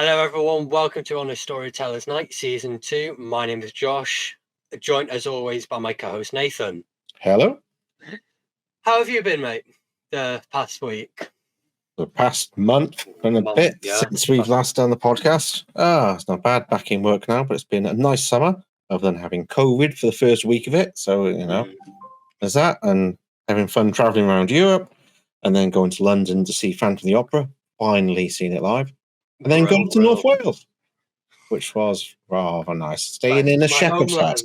Hello, everyone. Welcome to Honest Storytellers Night, Season 2. My name is Josh, joined as always by my co-host Nathan. Hello. How have you been, mate, the past week? The past month and a bit since we've last done the podcast. It's not bad. Back in work now, but it's been a nice summer, other than having COVID for the first week of it. So, there's that, and having fun traveling around Europe, and then going to London to see Phantom of the Opera, finally seeing it live, and then going to North Wales, which was rather nice. Staying in a shepherd's hut.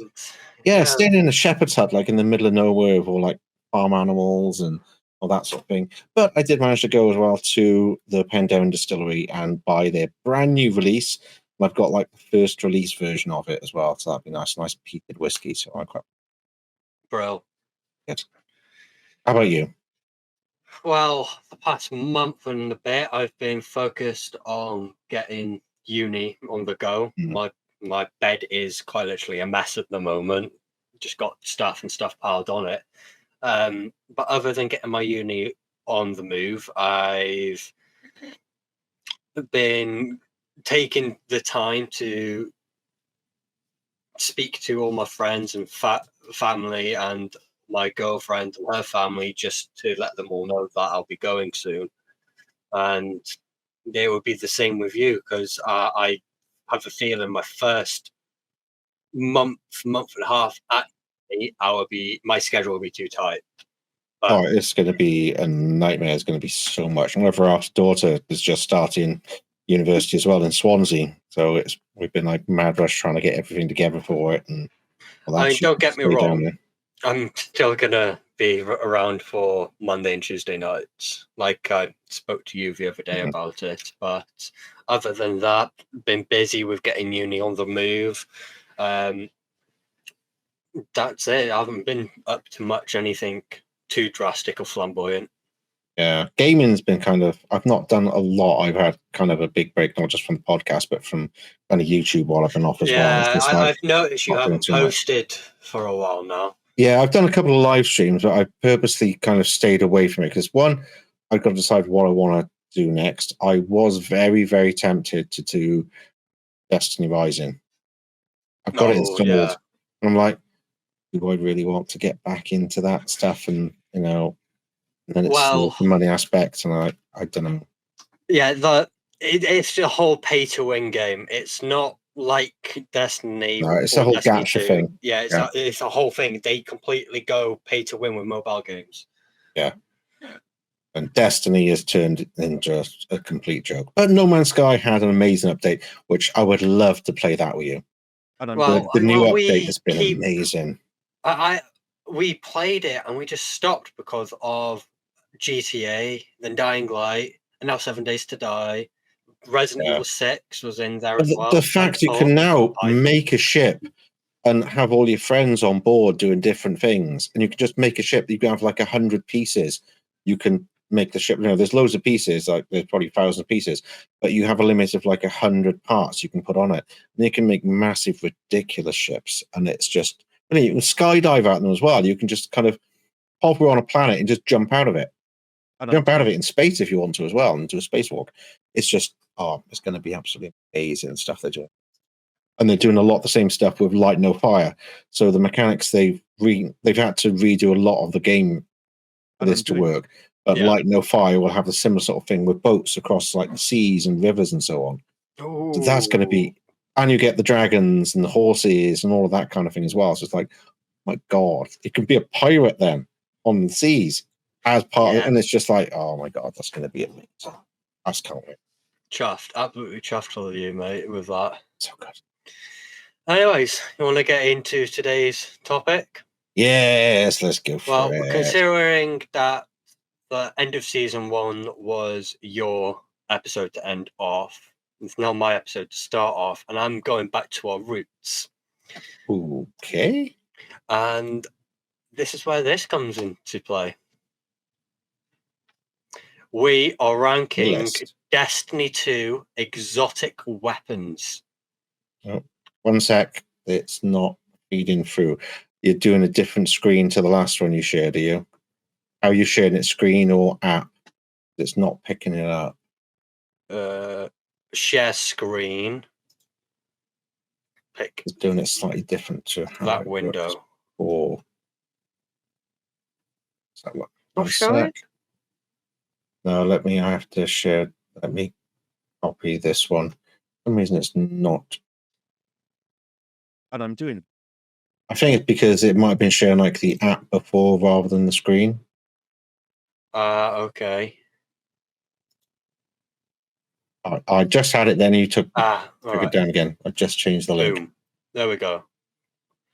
Yeah, staying in a shepherd's hut, like in the middle of nowhere with all like farm animals and all that sort of thing. But I did manage to go as well to the Penderyn Distillery and buy their brand new release. And I've got like the first release version of it as well, so that'd be nice peated whiskey. So I'm quite good. How about you? Well, the past month and a bit, I've been focused on getting uni on the go. My bed is quite literally a mess at the moment. Just got stuff piled on it. But other than getting my uni on the move, I've been taking the time to speak to all my friends and family and my girlfriend and her family, just to let them all know that I'll be going soon. And it would be the same with you, because I have a feeling my first month and a half my schedule will be too tight. But, it's going to be a nightmare. It's going to be so much. One of our daughter is just starting university as well in Swansea, so we've been like mad rush trying to get everything together for it. And don't get me wrong, I'm still gonna be around for Monday and Tuesday nights, like I spoke to you the other day about it. But other than that, been busy with getting uni on the move. That's it. I haven't been up to much anything too drastic or flamboyant. Yeah, gaming's been I've not done a lot. I've had kind of a big break, not just from the podcast, but from kind of YouTube while I've been off as well. Yeah, I've noticed you haven't posted for a while now. Yeah, I've done a couple of live streams, but I purposely kind of stayed away from it because, one, I've got to decide what I want to do next. I was very, very tempted to do Destiny Rising. I've got it installed. Yeah. And I'm like, do I really want to get back into that stuff? And, and then it's the money aspect, and I don't know. Yeah, it's a whole pay-to-win game. It's not like Destiny. No, it's a whole gacha thing. Yeah, it's a whole thing. They completely go pay-to-win with mobile games. Yeah. And Destiny has turned into a complete joke. But No Man's Sky had an amazing update, which I would love to play that with you. The new update has been amazing. We played it and we just stopped because of GTA, then Dying Light, and now 7 Days to Die. Resident Evil 6 was in there as well. The fact you can now make a ship and have all your friends on board doing different things, and you can just make a ship. You can have like 100 pieces. You can make the ship. There's loads of pieces, like there's probably 1,000 pieces, but you have a limit of like 100 parts you can put on it, and you can make massive, ridiculous ships. And it's just, you can skydive out them as well. You can just kind of pop on a planet and just jump out of it. Jump out of it in space if you want to as well, and do a spacewalk. It's just, it's going to be absolutely amazing stuff they're doing. And they're doing a lot of the same stuff with Light No Fire. So the mechanics, they've had to redo a lot of the game for this to work. But Light No Fire will have a similar sort of thing with boats across like the seas and rivers and so on. Ooh. So that's going to be, and you get the dragons and the horses and all of that kind of thing as well. So it's like, my God, it can be a pirate then on the seas as part of it. And it's just like, oh my God, that's going to be amazing. I just can't wait. Chuffed, absolutely chuffed for you, mate, with that. So good. Anyways, you want to get into today's topic? Yes, let's go for it. Well, considering that the end of season 1 was your episode to end off, it's now my episode to start off, and I'm going back to our roots. Okay. And this is where this comes into play. We are ranking Destiny 2 exotic weapons. Oh, one sec. It's not feeding through. You're doing a different screen to the last one you shared, are you? How are you sharing it, screen or app? It's not picking it up. share screen. Pick It's doing it slightly different to how that it window. works. Or does that look? Not show it. No, I have to share. Let me copy this one. For some reason it's not. And I'm doing. I think it's because it might have been sharing like the app before rather than the screen. Okay. I just had it then. You took it down again. I just changed the link. Boom. There we go.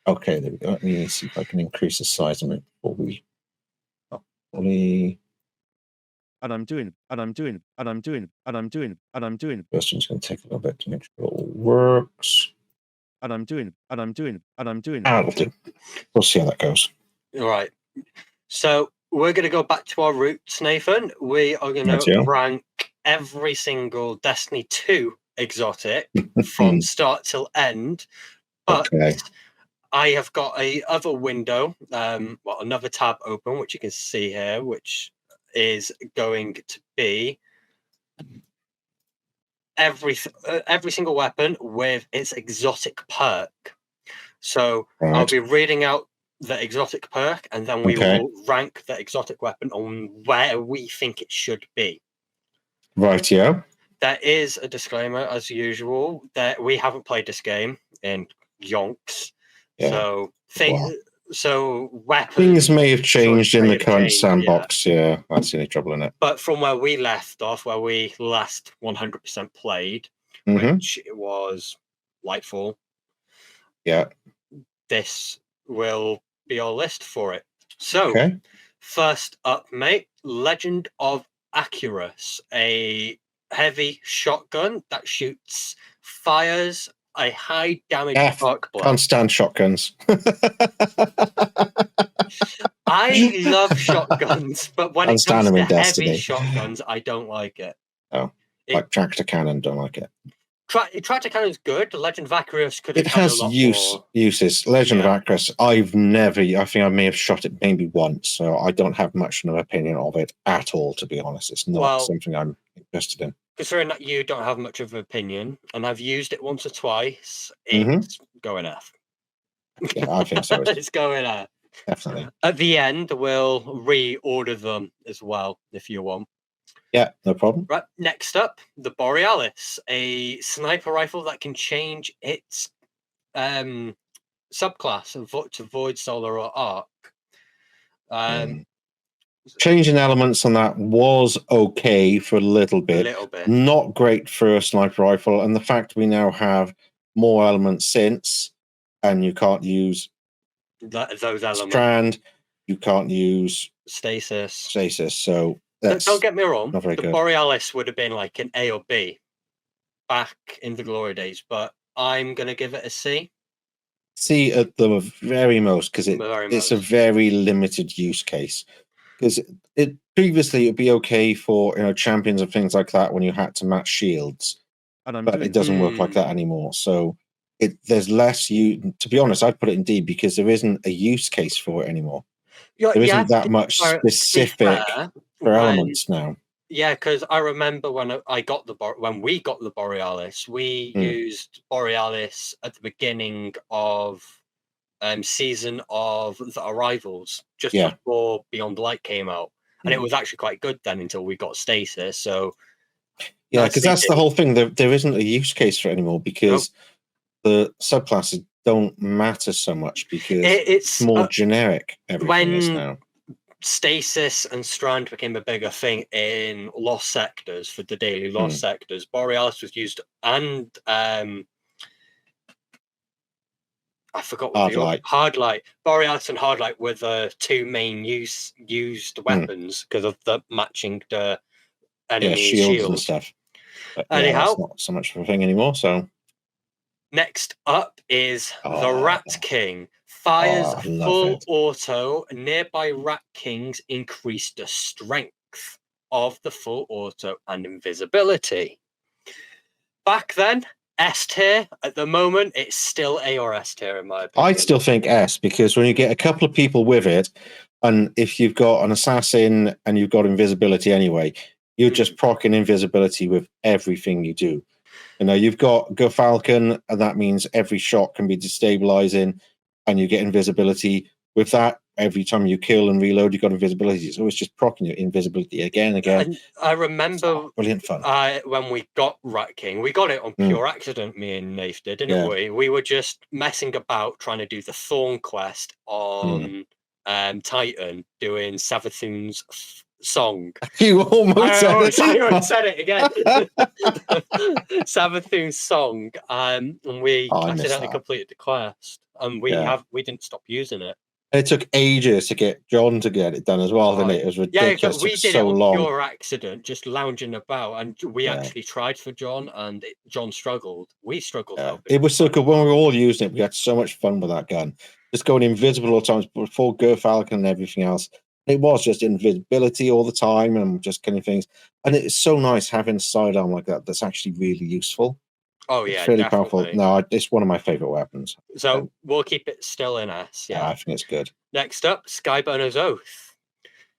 Okay, there we go. Let me see if I can increase the size of it before we fully. And I'm doing. First one's going to take a little bit to make sure it all works. And I'm doing. That'll do. We'll see how that goes. All right. So we're going to go back to our roots, Nathan. We are going to rank every single Destiny 2 exotic from start till end. But I have got a other window, another tab open, which you can see here, which is going to be every single weapon with its exotic perk. So I'll be reading out the exotic perk, and then we will rank the exotic weapon on where we think it should be. Right, yeah. There is a disclaimer, as usual, that we haven't played this game in yonks. Yeah. So weapons, things may have changed in the current sandbox. Yeah, that's the only trouble in it. But from where we left off, where we last 100% played, which it was Lightfall. Yeah. This will be our list for it. So, first up, mate, Legend of Acuus, a heavy shotgun that fires a high damage arc blast. Can't stand shotguns. I love shotguns, but when it comes to heavy shotguns, I don't like it. Oh, like tractor cannon, don't like it. Tractor cannon is good. Legend of Acuus could have. It has uses. Legend of Acuus, I think I may have shot it maybe once, so I don't have much of an opinion of it at all, to be honest. It's not something I'm interested in. Considering that you don't have much of an opinion, and I've used it once or twice, it's going F. Yeah, I think so. It's going F. Definitely. At the end, we'll reorder them as well, if you want. Yeah, no problem. Right, next up, the Borealis, a sniper rifle that can change its subclass to Void, Solar, or Arc. Changing elements on that was okay for a little bit. Not great for a sniper rifle, and the fact we now have more elements since, and you can't use those elements. Strand, you can't use Stasis. So don't get me wrong, the good. Borealis would have been like an A or B back in the glory days, but I'm going to give it a C. C at the very most, because it's a very limited use case. Because previously it'd be okay for champions and things like that when you had to match shields, but it doesn't work like that anymore. So there's less. To be honest, I'd put it in D because there isn't a use case for it anymore. There isn't that much specific for elements now. Yeah, because I remember when we got the Borealis, we used Borealis at the beginning of season of the Arrivals, just before Beyond Light came out, and it was actually quite good then until we got Stasis. So yeah, because that's the whole thing. There isn't a use case for it anymore because the subclasses don't matter so much because it's more generic. Everything is now. Stasis and Strand became a bigger thing in Lost Sectors for the daily Lost Sectors. Borealis was used, and I forgot what Hardlight. Borealis and Hardlight were the two main used weapons because of the matching the enemy shields and stuff. But, anyhow, that's not so much of a thing anymore. So next up is the Rat King. Fires full auto. Nearby Rat Kings increase the strength of the full auto and invisibility. Back then, S tier. At the moment, it's still A or S tier in my opinion. I still think S because when you get a couple of people with it, and if you've got an assassin and you've got invisibility anyway, you're just proccing invisibility with everything you do. You know, you've got Go Falcon, and that means every shot can be destabilizing, and you get invisibility. With that, every time you kill and reload, you've got invisibility. It's always just proccing your invisibility again and again. And I remember brilliant fun. when we got Rat King, we got it on pure accident, me and Nath did, didn't we? We were just messing about trying to do the Thorn quest on Titan, doing Savathun's song. You almost said it again. Savathun's song. And we accidentally completed the quest. And we didn't stop using it. It took ages to get John to get it done as well, didn't it? It was ridiculous. Yeah, we did so it on long. pure accident, just lounging about, and we actually tried for John, and John struggled. We struggled. It was so good when we were all using it. We had so much fun with that gun. Just going invisible all the times before Go Falcon and everything else. It was just invisibility all the time and just killing things. And it's so nice having a sidearm like that that's actually really useful. Oh, yeah, it's really definitely. powerful. No, it's one of my favorite weapons. So we'll keep it still in S. Yeah, I think it's good. Next up, Skyburner's Oath.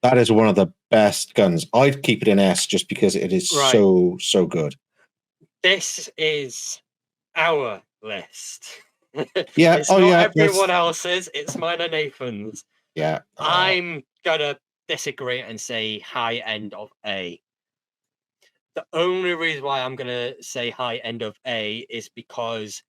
That is one of the best guns. I'd keep it in S just because it is so good. This is our list. Yeah. It's not everyone else's. It's mine and Nathan's. Yeah. I'm gonna disagree and say high end of A. The only reason why I'm gonna say high end of A is because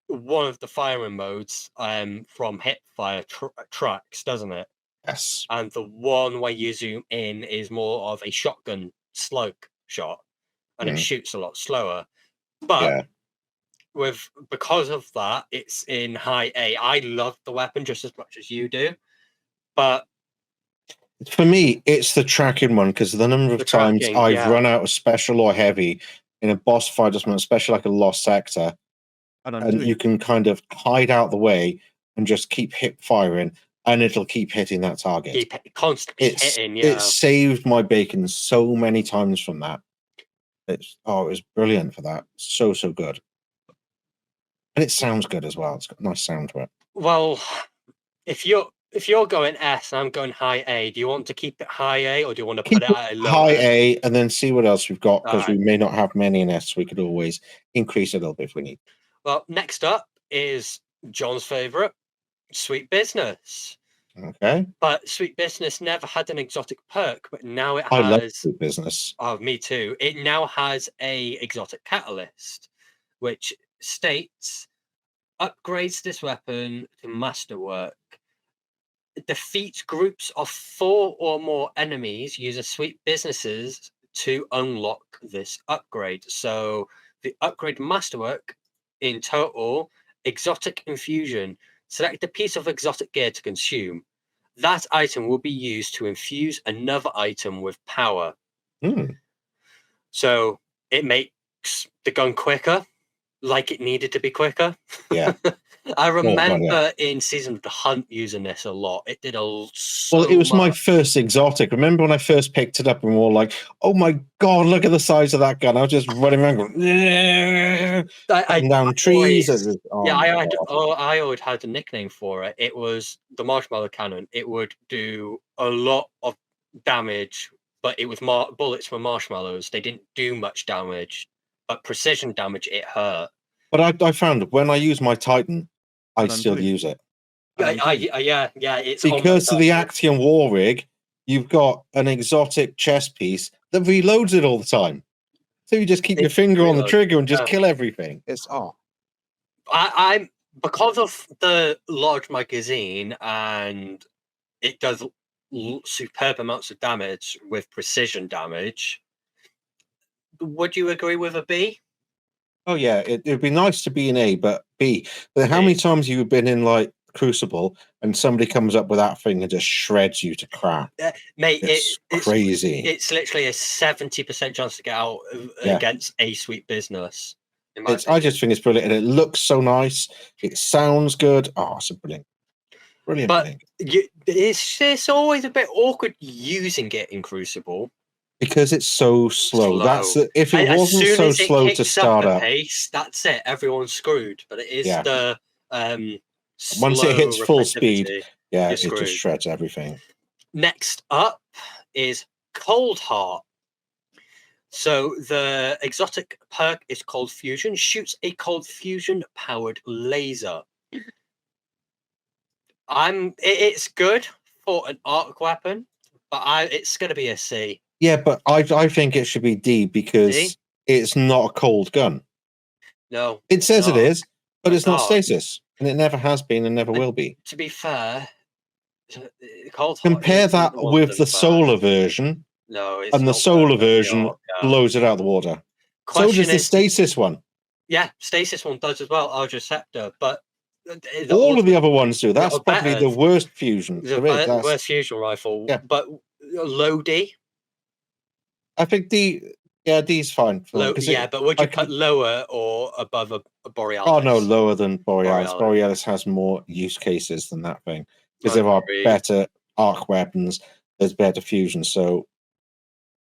one of the firing modes from Hipfire tracks, doesn't it? Yes. And the one where you zoom in is more of a shotgun slug shot, and it shoots a lot slower. But because of that, it's in high A. I love the weapon just as much as you do, but for me, it's the tracking one because the number of times I've run out of special or heavy in a boss fight, especially like a Lost Sector, and you can kind of hide out the way and just keep hip firing, and it'll keep hitting that target. Keep constantly hitting. Yeah, it saved my bacon so many times from that. It was brilliant for that. So good, and it sounds good as well. It's got a nice sound to it. Well, if you're going S and I'm going high A, do you want to keep it high A or do you want to put it at a low high A and then see what else we've got? Because we may not have many in S. We could always increase it a little bit if we need. Well, next up is John's favorite, Sweet Business. Okay. But Sweet Business never had an exotic perk, but now it has. I love Sweet Business. Oh, me too. It now has a exotic catalyst, which states upgrades this weapon to masterwork. Defeats groups of 4 or more enemies using Sweet Businesses to unlock this upgrade. So the upgrade masterwork in total, exotic infusion. Select a piece of exotic gear to consume. That item will be used to infuse another item with power. So it makes the gun quicker, like it needed to be quicker. Yeah. I remember in Season of the Hunt using this a lot. It did it was my first exotic. Remember when I first picked it up and we were all like, "Oh my god, look at the size of that gun!" I was just running around going, down trees. I always had a nickname for it. It was the Marshmallow Cannon. It would do a lot of damage, but it was bullets for marshmallows. They didn't do much damage, but precision damage, it hurt. But I found when I use my Titan, I still use it. It's because of the Action War Rig. You've got an exotic chest piece that reloads it all the time, so you just keep your finger on the trigger and just kill everything. I'm because of the large magazine and it does superb amounts of damage with precision damage. Would you agree with a B? Oh yeah, it'd be nice to be an A, but B. But how many times have you been in like Crucible and somebody comes up with that thing and just shreds you to crap? Mate, it's crazy. It's literally a 70% chance to get out against a Sweet Business. I just think it's brilliant, and it looks so nice. It sounds good. Oh, it's a brilliant thing. It's always a bit awkward using it in Crucible. Because it's so slow. If it wasn't so slow to start up, pace, that's it. Everyone's screwed. But it is the once it hits full speed, it just shreds everything. Next up is Cold Heart. So the exotic perk is Cold Fusion. Shoots a Cold Fusion powered laser. It's good for an arc weapon, but it's going to be a C. Yeah, but I think it should be D because D? it's not a cold gun. No, It says it not. is, but it's not not. stasis, and it never has been and never will be. To be fair, Cold Heart Compare isn't that one with of the best. solar version, No, it's and the not solar worth it. version Yeah. blows it out of the water. So Question does the is, stasis one. yeah, Stasis one does as well, Ardra Scepter, but All of the other ones do. That's are probably better. the worst fusion the there is. worst fusion rifle, Yeah. but low D. I think D's fine. For them, Yeah, but would you I put lower or above a Borealis? Oh no, lower than Borealis. Borealis. Borealis has more use cases than that thing because there are Agreed. better arc weapons. There's better fusions. So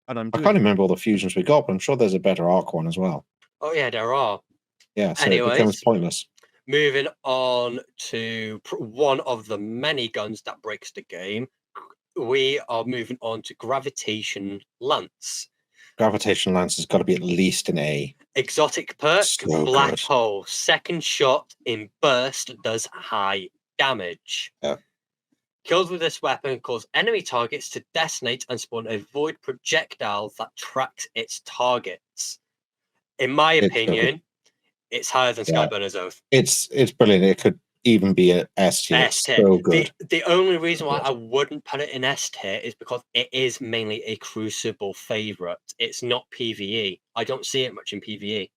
And I'm I doing can't remember all the fusions we got, but I'm sure there's a better arc one as well. Oh yeah, there are. Yeah, so Anyways, it becomes pointless. Moving on to one of the many guns that breaks the game, we are moving on to Gravitation Lance. Gravitation Lance has got to be at least an A. Exotic perk, So Black good. Hole. Second shot in burst does high damage. Yeah. Kills with this weapon cause enemy targets to detonate and spawn a void projectile that tracks its targets. In my opinion, it's higher than Yeah. Skyburner's Oath. It's brilliant. It could even be an S tier. S tier. So good. The only reason why I wouldn't put it in S tier is because it is mainly a Crucible favorite. It's not PvE. I don't see it much in PvE.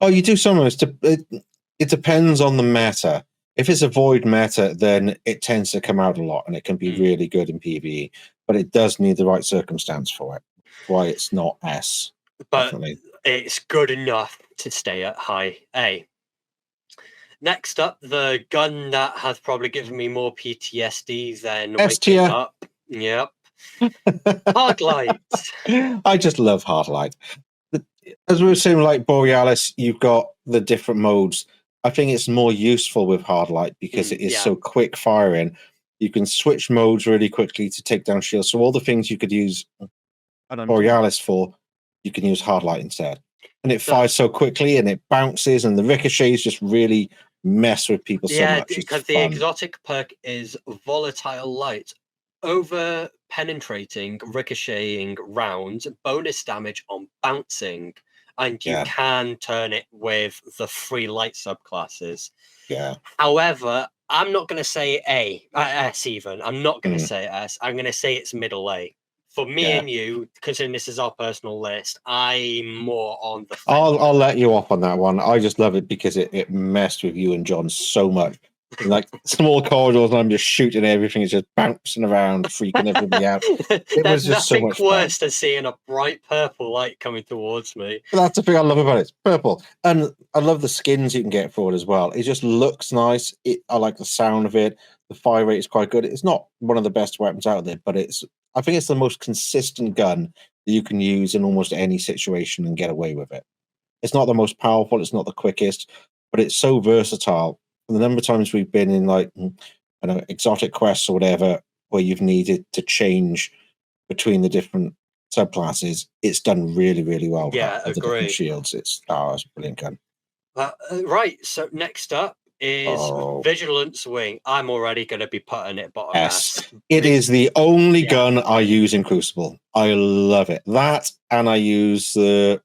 Oh, you do sometimes. It depends on the meta. If it's a void meta, then it tends to come out a lot and it can be really good in PvE. But it does need the right circumstance for it. Why it's not S. But Definitely. it's good enough to stay at high A. Next up, the gun that has probably given me more PTSD than S tier. waking up. Yep. Hard Light. I just love Hard Light. As we were saying, like Borealis, you've got the different modes. I think it's more useful with Hard Light because it is so quick firing. You can switch modes really quickly to take down shields. So all the things you could use Borealis for, you can use Hard Light instead. And it fires so quickly and it bounces and the ricochets just really mess with people so much. Yeah, because the exotic perk is Volatile Light. Over penetrating, ricocheting rounds, bonus damage on bouncing. And you can turn it with the 3 light subclasses. Yeah. However, I'm not going to say S even. I'm not going to say S. I'm going to say it's middle A. For me and you, considering this is our personal list, I'm more on the. I'll let you off on that one. I just love it because it messed with you and John so much. Like small corridors, and I'm just shooting everything. It's just bouncing around, freaking everybody out. It was just so much worse than seeing a bright purple light coming towards me. But that's the thing I love about it. It's purple, and I love the skins you can get for it as well. It just looks nice. I like the sound of it. The fire rate is quite good. It's not one of the best weapons out there, but I think it's the most consistent gun that you can use in almost any situation and get away with it. It's not the most powerful. It's not the quickest, but it's so versatile. The number of times we've been in like exotic quests or whatever where you've needed to change between the different subclasses, it's done really, really well. Yeah, with the different shields. It's a brilliant gun. Right. So next up is Vigilance Wing. I'm already going to be putting it bottom S. It is the only gun I use in Crucible. I love it. That and I use the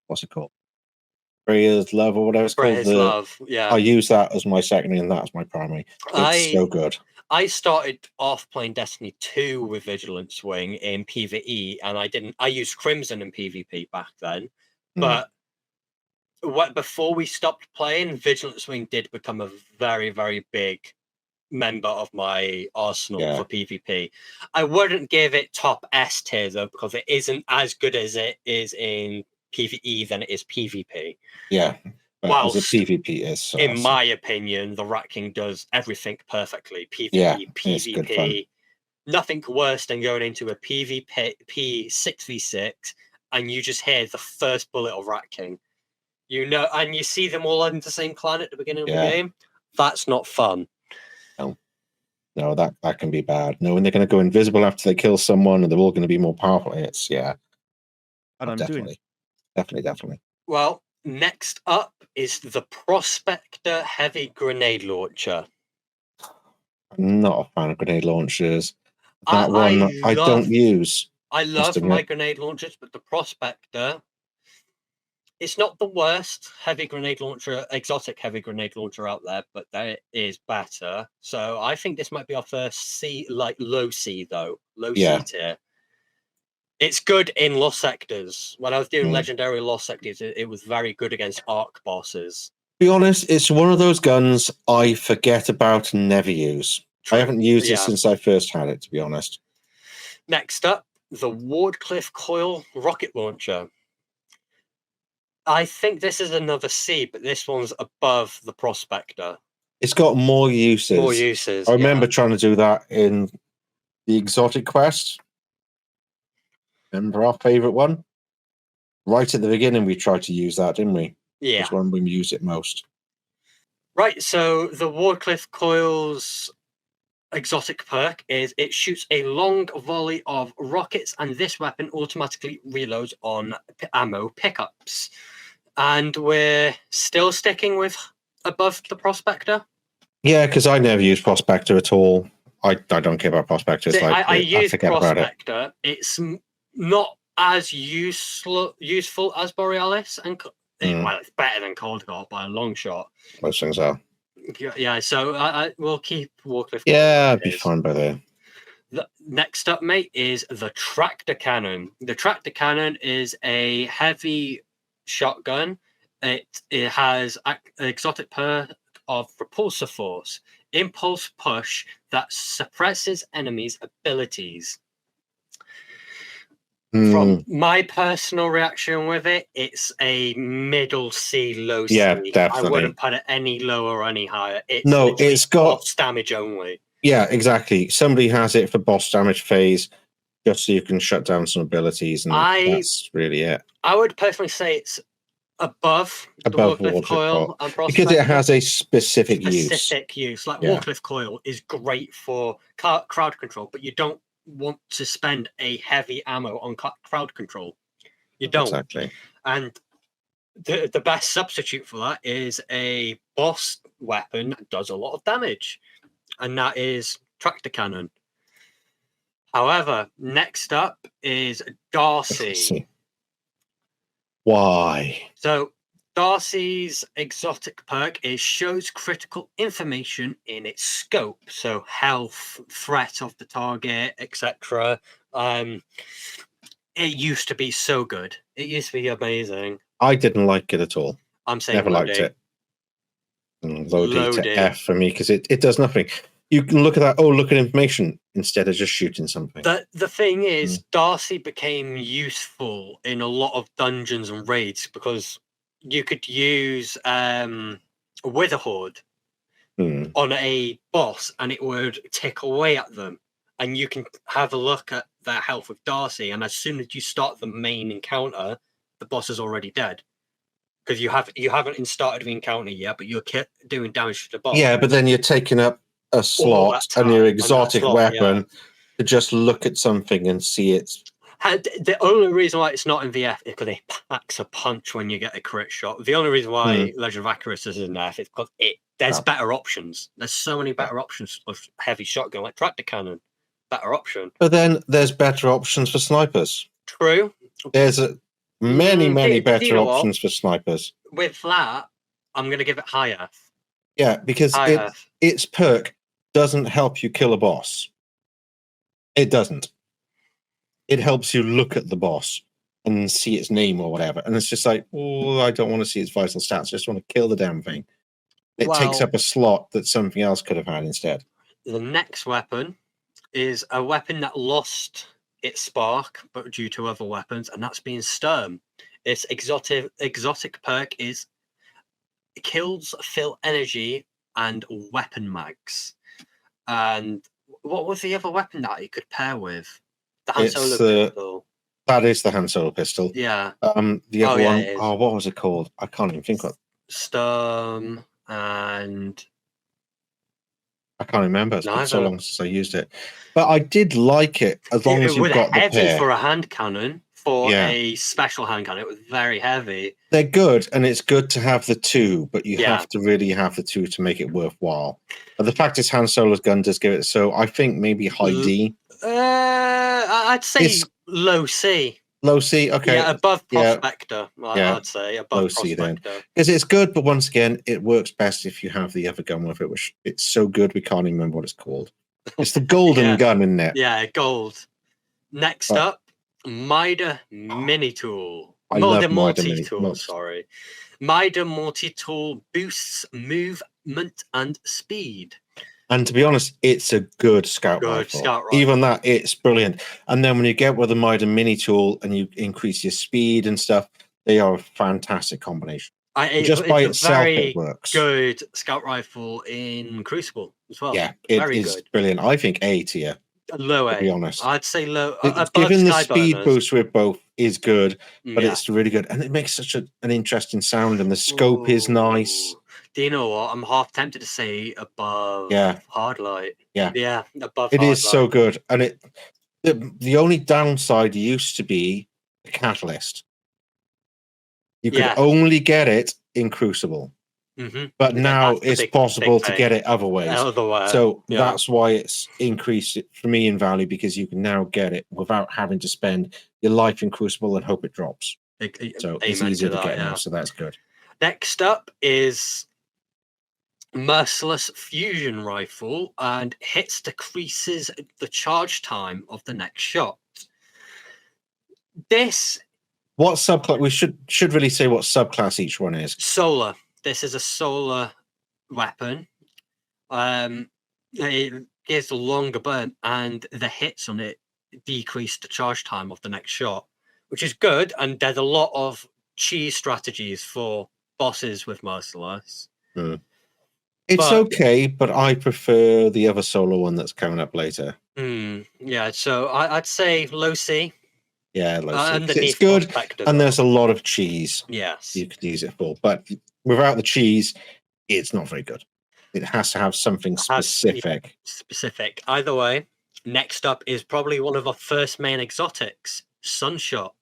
what's it called? Freya's Love or whatever it's called. Love, yeah. I use that as my secondary and that's my primary. It's so good. I started off playing Destiny 2 with Vigilance Wing in PvE, and I used Crimson in PvP back then. But before we stopped playing, Vigilance Wing did become a very, very big member of my arsenal for PvP. I wouldn't give it top S tier though, because it isn't as good as it is in PvE than it is PvP. Yeah. Whilst PvP is, in my opinion, the Rat King does everything perfectly. PvE, PvP, nothing worse than going into a PvP 6v6 and you just hear the first bullet of Rat King. And you see them all on the same clan at the beginning of the game. That's not fun. No, that can be bad. No, when they're going to go invisible after they kill someone and they're all going to be more powerful. And And I'm doing it. Definitely. Well, next up is the Prospector Heavy Grenade Launcher. I'm not a fan of grenade launchers. That I love, don't use. I love my grenade launchers, but the Prospector, it's not the worst heavy grenade launcher, exotic heavy grenade launcher out there, but there is better. So I think this might be our first C, like low C though, C tier. It's good in lost sectors. When I was doing legendary lost sectors, it was very good against arc bosses. To be honest, it's one of those guns I forget about and never use. True. I haven't used it since I first had it, to be honest. Next up, the Wardcliffe Coil Rocket Launcher. I think this is another C, but this one's above the Prospector. It's got more uses. I remember trying to do that in the Exotic Quest. Remember our favourite one? Right at the beginning, we tried to use that, didn't we? Yeah. That's when we used it most. Right, so the Wardcliffe Coil's exotic perk is it shoots a long volley of rockets, and this weapon automatically reloads on ammo pickups. And we're still sticking with above the Prospector? Yeah, because I never use Prospector at all. I don't care about Prospector. It's I use Prospector. It's not as useful as Borealis, and well, it's better than Cold Guard by a long shot. Most things are. Yeah, so I will keep Wardcliffe. Yeah, I'd be fine by there. Next up, mate, is the Tractor Cannon. The Tractor Cannon is a heavy shotgun. It has an exotic perk of Repulsor Force, impulse push that suppresses enemies' abilities. From my personal reaction with it, it's a middle C, low C. Yeah, definitely. I wouldn't put it any lower or any higher. It's got boss damage only. Yeah, exactly. Somebody has it for boss damage phase, just so you can shut down some abilities, and that's really it. I would personally say it's above Wardcliffe Coil and Prospector, because it has a specific use. Like Wardcliffe Coil is great for crowd control, but you don't want to spend a heavy ammo on crowd control. You don't. Exactly. And the best substitute for that is a boss weapon that does a lot of damage, and that is Tractor Cannon. However, next up is Darcy. Why? So Darcy's exotic perk is shows critical information in its scope, so health, threat of the target, etc. It used to be so good. It used to be amazing. I didn't like it at all. I'm saying never liked it. Low D to F for me, because it does nothing. You can look at that. Oh, look at information instead of just shooting something. The thing is, Darcy became useful in a lot of dungeons and raids because you could use Witherhoard on a boss, and it would tick away at them, and you can have a look at their health with Darcy. And as soon as you start the main encounter, the boss is already dead because you haven't started the encounter yet, but you're doing damage to the boss. Yeah, but then you're taking up a slot and your exotic weapon to just look at something and see it. The only reason why it's not in VF is because it packs a punch when you get a crit shot. The only reason why Legend of Acarus is in F is because there's better options. There's so many better options of heavy shotgun, like Tractor Cannon. Better option. But then there's better options for snipers. True. There's many better options for snipers. With that, I'm going to give it high F. Yeah, because its perk doesn't help you kill a boss. It doesn't. It helps you look at the boss and see its name or whatever. And it's just like, oh, I don't want to see its vital stats. I just want to kill the damn thing. It takes up a slot that something else could have had instead. The next weapon is a weapon that lost its spark, but due to other weapons, and that's being Sturm. Its exotic perk is kills fill energy and weapon mags. And what was the other weapon that you could pair with? The Han Solo pistol. That is the Han Solo pistol. Yeah. The other one. Oh, what was it called? I can't even think of. Sturm and I can't remember. It's been so long since I used it, but I did like it as long as you've got the heavy pair. For a hand cannon. for Yeah. a special handgun. It was very heavy. They're good, and it's good to have the two, but you Yeah. have to really have the two to make it worthwhile. But the fact is, Han Solo's gun does give it. So I think maybe high D, I'd say It's- low C. low C. Okay, Yeah, above Yeah. Prospector. Yeah. I'd say Low above C then. Prospector. because it's good, but once again, it works best if you have the other gun with it, which it's so good we can't even remember what it's called. It's the golden Yeah. gun, isn't it? Yeah, gold. Next Oh. up, Mida Mini Tool. I love the Mida Multi Mini- Tool. Mul- Sorry, Mida Multi Tool boosts movement and speed. And to be honest, it's a good scout Good rifle. scout rifle. Even that, it's brilliant. And then when you get with the Mida Mini Tool and you increase your speed and stuff, they are a fantastic combination. Just by it's a itself, very it works. good scout rifle in Crucible as well. Yeah, it very is good. brilliant. I think A tier, Low to be A. honest. I'd say low. It- Above Given the Sky speed Burners. boost with both is good, but Yeah. it's really good. And it makes such an interesting sound, and the scope is nice. Ooh. Do you know what? I'm half tempted to say above Yeah. Hardlight. Yeah. Yeah, above It is Hardlight. so good. And the only downside used to be the catalyst. You could Yeah. only get it in Crucible, Mhm. but Yeah, now that's the it's big possible to thing. get it other ways. Otherwise, So yeah. that's why it's increased it for me in value, because you can now get it without having to spend your life in Crucible and hope it drops. So it's Amen easier to that, get now. yeah. So that's good. Next up is Merciless Fusion Rifle, and hits decreases the charge time of the next shot. This What subclass? We should really say what subclass each one is. solar. This is a solar weapon. It gives a longer burn, and the hits on it decrease the charge time of the next shot, which is good. And there's a lot of cheese strategies for bosses with Merciless. It's But- okay, but I prefer the other solo one that's coming up later. Yeah, so I'd say low C. Yeah, low C. 'Cause Underneath it's good, Prospector, and though. there's a lot of cheese Yes. you could use it for. But without the cheese, it's not very good. It has to have something specific. Specific. Either way, next up is probably one of our first main exotics, Sunshot.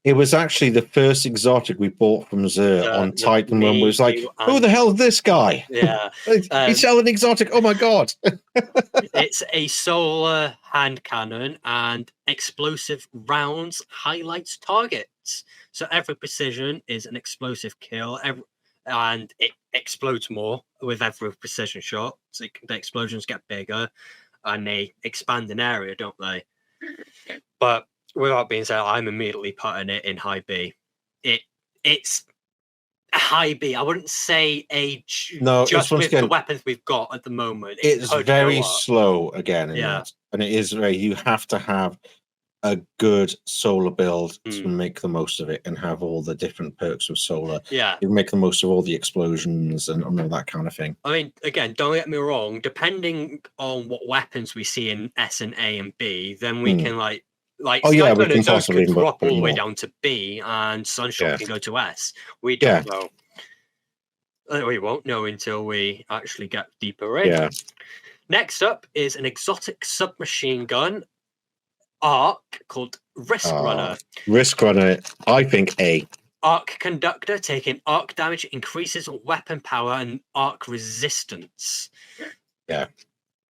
It was actually the first exotic we bought from Xur on with Titan when we was like, you who and- the hell is this guy? Yeah, He's selling exotic. Oh my god. it's a solar hand cannon, and explosive rounds highlights targets. So every precision is an explosive kill, and it explodes more with every precision shot. So the explosions get bigger, and they expand in area, don't they? But without being said, I'm immediately putting it in high B. It's a high B. I wouldn't say A. No, it's just once with the again- weapons we've got at the moment. It's could very go up. slow again in Yeah. that. And it is very, you have to have a good solar build to make the most of it and have all the different perks of solar. Yeah. You make the most of all the explosions and all that kind of thing. I mean, again, don't get me wrong. Depending on what weapons we see in S and A and B, then we can like Oh, yeah, we Skyburner can does possibly could drop put all the way more. down to B, and Sunshot Yeah. can go to S. We don't know. We won't know until we actually get deeper in. Yeah. Next up is an exotic submachine gun arc called Risk Runner. Risk Runner, I think A. Arc Conductor, taking arc damage, increases weapon power and arc resistance. Yeah.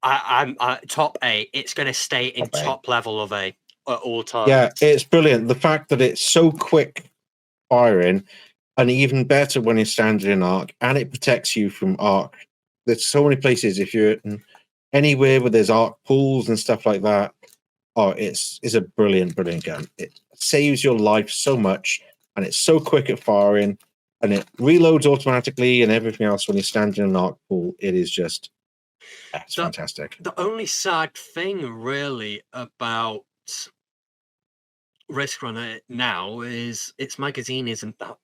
I'm top A. It's going to stay in Top A. top level of A at all times. Yeah, it's brilliant. The fact that it's so quick firing, and even better when you're standing in arc, and it protects you from arc. There's so many places, if you're anywhere where there's arc pools and stuff like that. Oh, it's a brilliant gun. It saves your life so much, and it's so quick at firing, and it reloads automatically and everything else when you're standing in an arc pool. It is just, it's fantastic. The only sad thing, really, about Risk Runner now is its magazine isn't that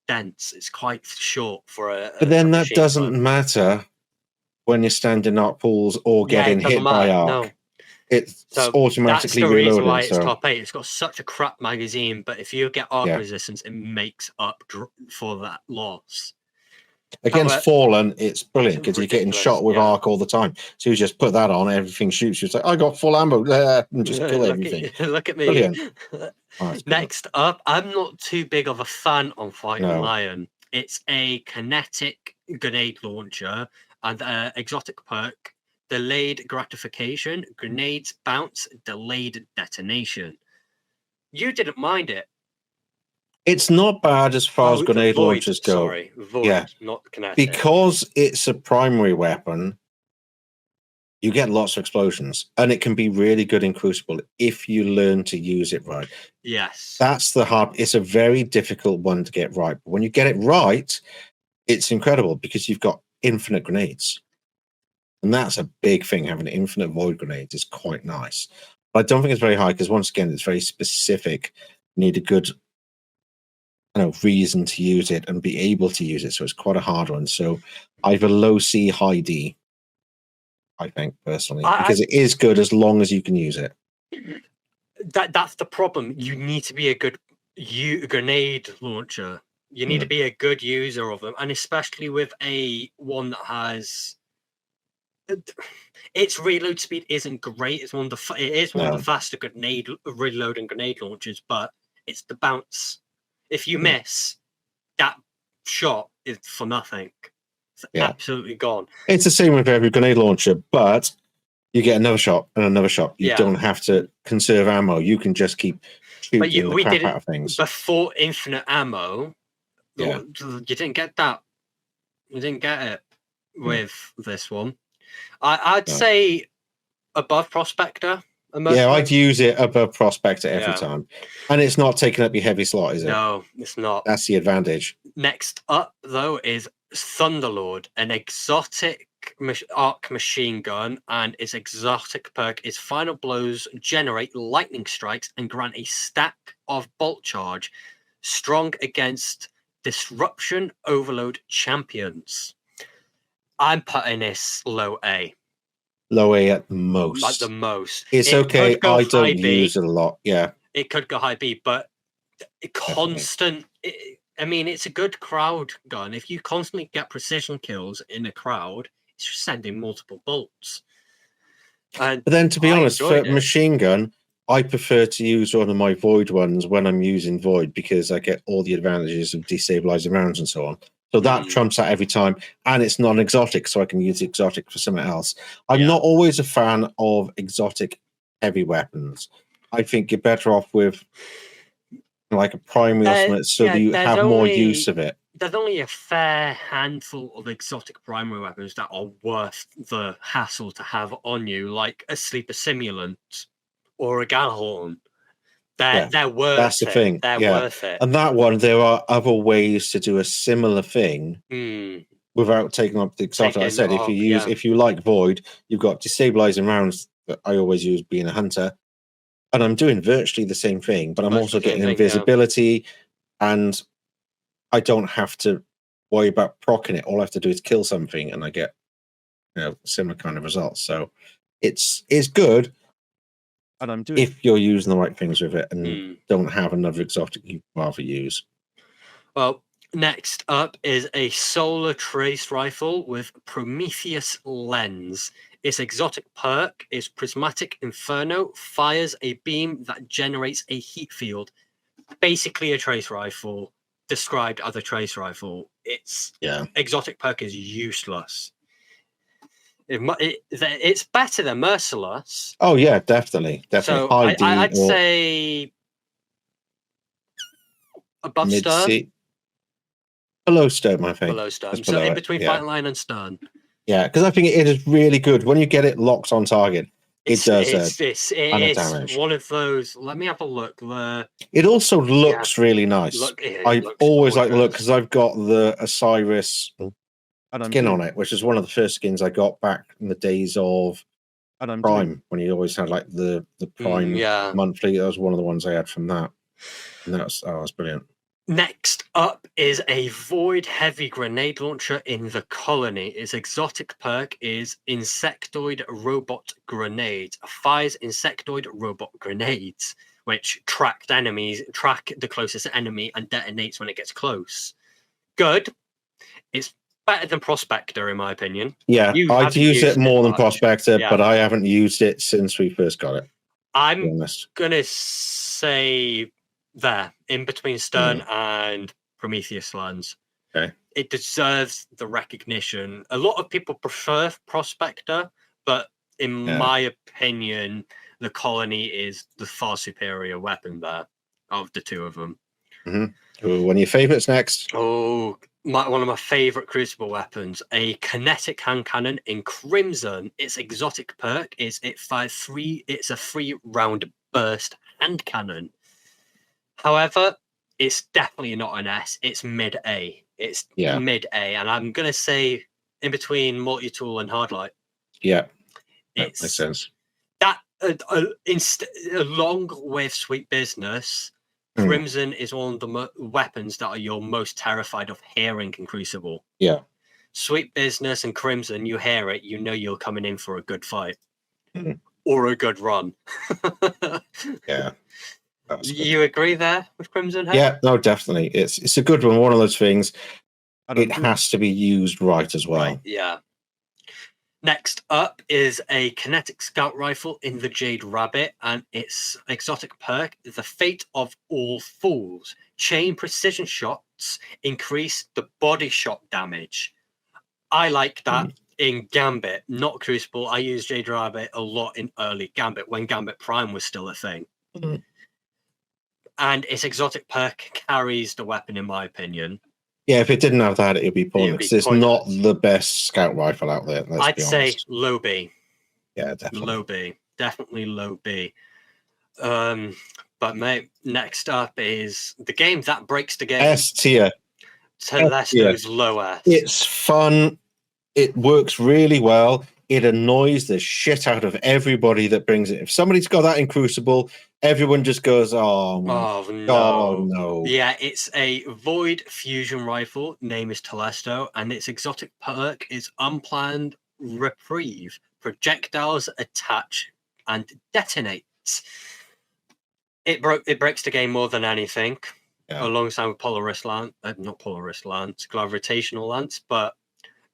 dense. It's quite short for a. But then that submachine doesn't gun. matter when you're standing in arc pools or Yeah, it getting doesn't hit by matter, arc. no. It's So automatically that's the reason why reloaded. it's So top 8. It's got such a crap magazine, but if you get arc Yeah. resistance, it makes up for that loss. Against However, Fallen, it's brilliant because you're getting ridiculous, shot with yeah. arc all the time. So you just put that on, everything shoots. You're like, I got full ammo, and just kill everything. Look at me. Brilliant. Oh, that's brilliant. Next up, I'm not too big of a fan on Fighting No. Lion. It's a kinetic grenade launcher and exotic perk, delayed gratification, grenades bounce, delayed detonation. You didn't mind it. It's not bad as far as Oh, grenade Void, launchers go. Sorry, Void, Yeah. not kinetic. Because it's a primary weapon, you get lots of explosions, and it can be really good in Crucible if you learn to use it right. Yes. That's the hard. It's a very difficult one to get right. But when you get it right, it's incredible because you've got infinite grenades, and that's a big thing. Having infinite void grenades is quite nice. But I don't think it's very high because once again, it's very specific. You need a good, reason to use it and be able to use it. So it's quite a hard one. So either low C, high D. I think personally, because it is good as long as you can use it. That's the problem. You need to be a good grenade launcher. You need to be a good user of them, and especially with a one that has its reload speed isn't great. It's one of the faster grenade reloading grenade launchers, but it's the bounce. If you miss, that shot is for nothing. It's absolutely gone. It's the same with every grenade launcher, but you get another shot and another shot. You don't have to conserve ammo. You can just keep shooting the crap out of things. Before infinite ammo, you didn't get that. You didn't get it with this one. I'd say above Prospector. Yeah, I'd use it above Prospector every time. And it's not taking up your heavy slot, is it? No, it's not. That's the advantage. Next up, though, is Thunderlord, an exotic arc machine gun, and its exotic perk is final blows generate lightning strikes and grant a stack of bolt charge, strong against disruption overload champions. I'm putting this low A. Low A at the most. Like the most. It's okay. I don't use it a lot. Yeah. It could go high B, but constant. I mean, it's a good crowd gun. If you constantly get precision kills in a crowd, it's just sending multiple bolts. But then, to be honest, for machine gun, I prefer to use one of my Void ones when I'm using Void because I get all the advantages of destabilizing rounds and so on. So that trumps that every time, and it's non-exotic, so I can use the exotic for something else. I'm not always a fan of exotic heavy weapons. I think you're better off with like a primary or something, so that you have more use of it. There's only a fair handful of exotic primary weapons that are worth the hassle to have on you, like a sleeper simulant or a Gjallarhorn. They're worth it. That's the thing. They're worth it. And that one, there are other ways to do a similar thing without taking up the exotic. I said, if you like Void, you've got destabilizing rounds that I always use being a hunter. And I'm doing virtually the same thing, but I'm also getting invisibility, and I don't have to worry about proccing it. All I have to do is kill something, and I get similar kind of results. So it's good. And I'm doing if you're using the right things with it and don't have another exotic you'd rather use. Well, next up is a solar trace rifle with Prometheus lens. Its exotic perk is Prismatic Inferno, fires a beam that generates a heat field. Basically a trace rifle, described as a trace rifle. Its exotic perk is useless. It's better than Merciless. Oh yeah, definitely. So I'd say above Stern. Below Stern, I think. Below Stern. So in between Fighting Lion and Stern. Yeah, because I think it is really good. When you get it locked on target, it does it's one of those. Let me have a look. It also looks really nice. I always like the look because I've got the Osiris skin on it, which is one of the first skins I got back in the days of Prime, when you always had like the Prime monthly. That was one of the ones I had from that. And that's brilliant. Next up is a Void heavy grenade launcher in the Colony. Its exotic perk is Insectoid Robot Grenade. Fires Insectoid Robot Grenades, which track the closest enemy and detonates when it gets close. Good. Its better than Prospector, in my opinion. Yeah, You I'd haven't use it used more than much. Prospector, Yeah. but I haven't used it since we first got it. To be I'm honest. gonna say there, in between Stern and Prometheus lands. Okay. It deserves the recognition. A lot of people prefer Prospector, but in my opinion, the Colony is the far superior weapon there of the two of them. One of your favorites next? Oh, one of my favorite Crucible weapons, a kinetic hand cannon in Crimson. Its exotic perk is it fires three. It's a 3-round burst hand cannon. However, it's definitely not an S. It's mid A. It's mid A, and I'm gonna say in between multi tool and hardlight. Yeah, that It's makes sense. that along with Sweet Business. Crimson is one of the weapons that you're most terrified of hearing in Crucible. Yeah. Sweet Business and Crimson, you hear it, you know you're coming in for a good fight. Or a good run. Yeah. You agree there with Crimson? Yeah, no, definitely. It's a good one. One of those things. It has to be used right as well. Right, yeah. Next up is a kinetic scout rifle in the Jade Rabbit, and its exotic perk is the Fate of All Fools. Chain precision shots increase the body shot damage. I like that in Gambit, not Crucible. I use Jade Rabbit a lot in early Gambit when Gambit Prime was still a thing. And its exotic perk carries the weapon, in my opinion. Yeah, if it didn't have that, it'd be pointless. It's not the best scout rifle out there. I'd say low B. Yeah, definitely. Low B. Definitely low B. But mate, next up is the game that breaks the game. S tier. Telesto's low S. It's fun. It works really well. It annoys the shit out of everybody that brings it. If somebody's got that in Crucible, everyone just goes, oh no. Yeah, it's a Void fusion rifle. Name is Telesto, and its exotic perk is Unplanned Reprieve. Projectiles attach and detonate. It breaks the game more than anything. Yeah. Alongside with Polaris Lance, not Polaris Lance, Gravitational Lance, but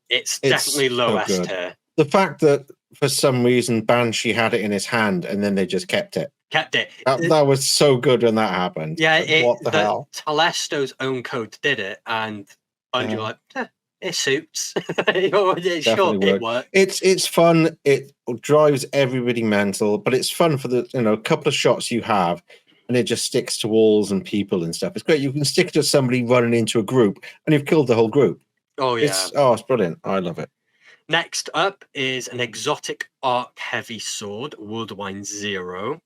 it's definitely low S tier. The fact that for some reason Banshee had it in his hand and then they just kept it. That was so good when that happened. Yeah, what the hell? Telesto's own code did it, and Bungie were like, it suits. It works. It's fun. It drives everybody mental, but it's fun for the couple of shots you have, and it just sticks to walls and people and stuff. It's great. You can stick it to somebody running into a group, and you've killed the whole group. Oh yeah. It's brilliant. I love it. Next up is an exotic arc heavy sword, Woodwine 0.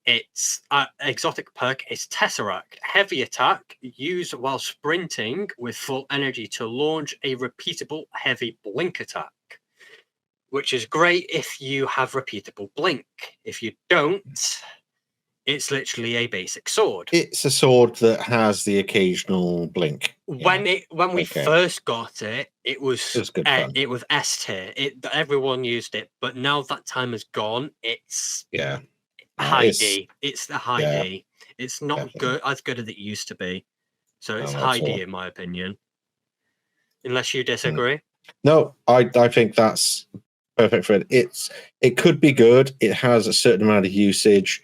Its exotic perk is Tesseract. Heavy attack, used while sprinting with full energy to launch a repeatable heavy blink attack. Which is great if you have repeatable blink. If you don't, it's literally a basic sword. It's a sword that has the occasional blink. When we first got it, it was good fun. It was S tier. Everyone used it, but now that time is gone. It's high D. It's the high D. It's not as good as it used to be. So it's high D in my opinion. Unless you disagree. No, I think that's perfect for it. It could be good. It has a certain amount of usage.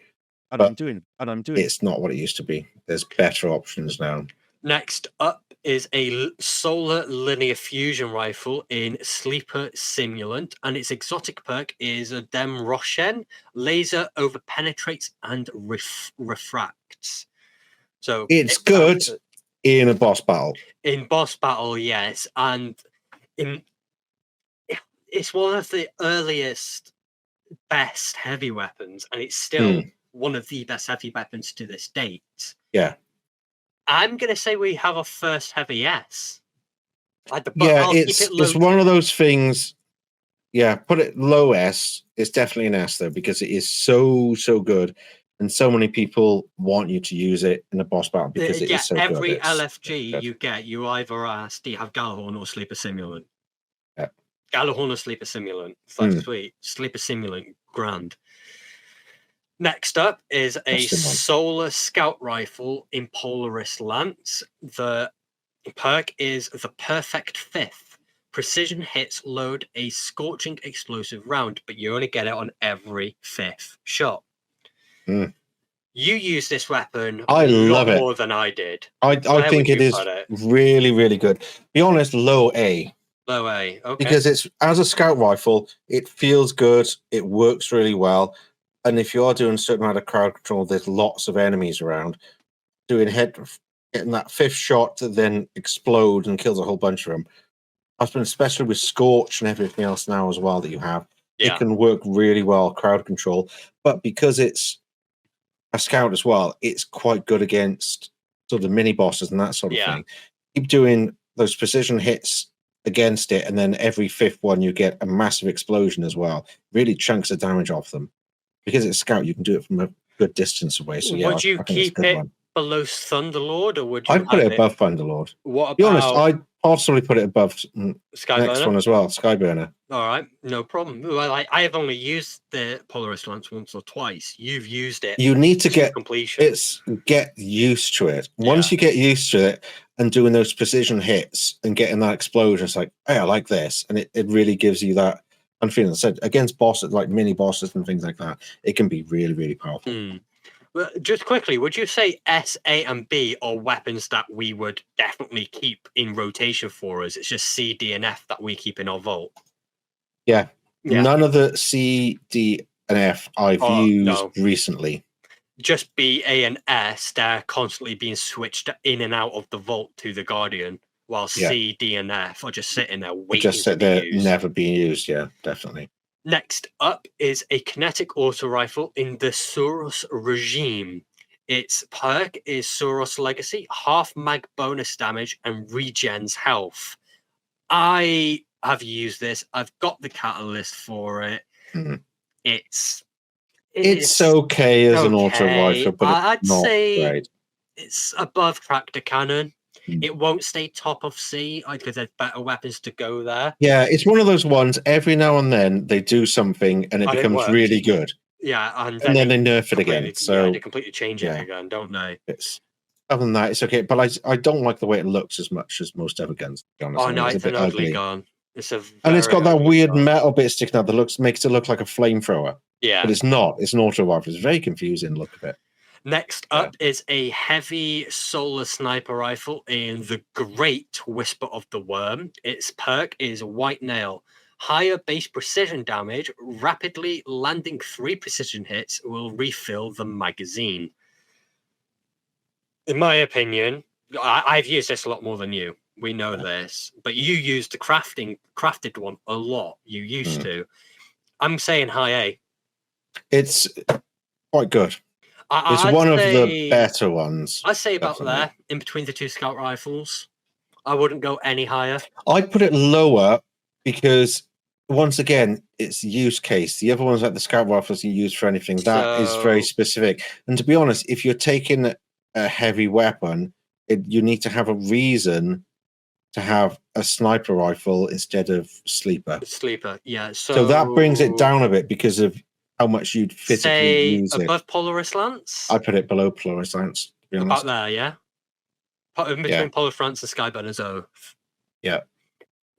And I'm doing. It's not what it used to be. There's better options now. Next up is a solar linear fusion rifle in Sleeper Simulant, and its exotic perk is a Dem Roshen. Laser over penetrates and refracts. So it's good in a boss battle. In boss battle, yes, and it's one of the earliest, best heavy weapons, and it's still one of the best heavy weapons to this date. Yeah. I'm going to say we have a first heavy S. It's one of those things. Yeah, put it low S. It's definitely an S, though, because it is so good. And so many people want you to use it in a boss battle because it is so good. Every LFG you get, you either ask, do you have Gjallarhorn or Sleeper Simulant? Yeah. Gjallarhorn or Sleeper Simulant. That's sweet. Sleeper Simulant, grand. Next up is a Solar Scout Rifle in Polaris Lance. The perk is the Perfect Fifth. precision hits load a scorching explosive round, but you only get it on every 5th shot. Mm. You use this weapon I love it. more than I did. I think it is really, really good. Be honest, low A. Low A, okay. Because it's, as a scout rifle, it feels good, it works really well, and if you are doing a certain amount of crowd control, there's lots of enemies around. Getting that 5th shot to then explode and kills a whole bunch of them. Especially with Scorch and everything else now as well that you have, it can work really well, crowd control. But because it's a scout as well, it's quite good against sort of mini bosses and that sort of thing. Keep doing those precision hits against it, and then every 5th one you get a massive explosion as well. Really chunks of damage off them. Because it's scout, you can do it from a good distance away. So yeah, would you keep it below Thunderlord, or would you? I'd put it above Thunderlord. What about? Be honest, I'd possibly put it above Skyburner? Next one as well, Skyburner. All right, no problem. Well, I have only used the Polaris Lance once or twice. You've used it. You need to get completion. Get used to it. Once you get used to it and doing those precision hits and getting that explosion, it's like, hey, I like this, and it really gives you that. I'm feeling. I said against bosses like mini bosses and things like that, it can be really, really powerful. Well, just quickly, would you say S, A, and B are weapons that we would definitely keep in rotation for us? It's just C, D, and F that we keep in our vault. Yeah. None of the C, D, and F I've used recently. Just B, A, and S, they're constantly being switched in and out of the vault to the Guardian, while C, D, and F are just sitting there waiting. Just sit there, never being used. Yeah, definitely. Next up is a kinetic auto rifle in the Suros regime. Its perk is Suros Legacy, half mag bonus damage and regens health. I have used this. I've got the catalyst for it. It's okay as an auto rifle, but I'd say great. It's above Tractor Cannon. It won't stay top of C because there's better weapons to go there. Yeah, it's one of those ones. Every now and then they do something and it becomes really good. Yeah, and then they nerf it again. So they completely change it again, don't they? Other than that, it's okay. But I don't like the way it looks as much as most other guns. To be honest. Oh no, it's an ugly gun. It's got that weird metal bit sticking out that makes it look like a flamethrower. Yeah, but it's not. It's an auto rifle. It's very confusing look of it. Next up is a heavy solar sniper rifle in the Great Whisper of the Worm. Its perk is White Nail. Higher base precision damage, rapidly landing 3 precision hits will refill the magazine. In my opinion, I've used this a lot more than you. We know this. But you use the crafted one a lot. You used to. I'm saying high A. It's quite good. It's one of the better ones. I'd say about there, in between the 2 scout rifles. I wouldn't go any higher. I'd put it lower because, once again, it's use case. The other ones, like the scout rifles, you use for anything. That is very specific. And to be honest, if you're taking a heavy weapon, you need to have a reason to have a sniper rifle instead of sleeper. Sleeper, yeah. So that brings it down a bit because of how much you'd physically use it. Above Polaris Lance? I put it below Polaris Lance, to be honest. About there, yeah? In between Polaris Lance and Skyburner's Oath. Yeah.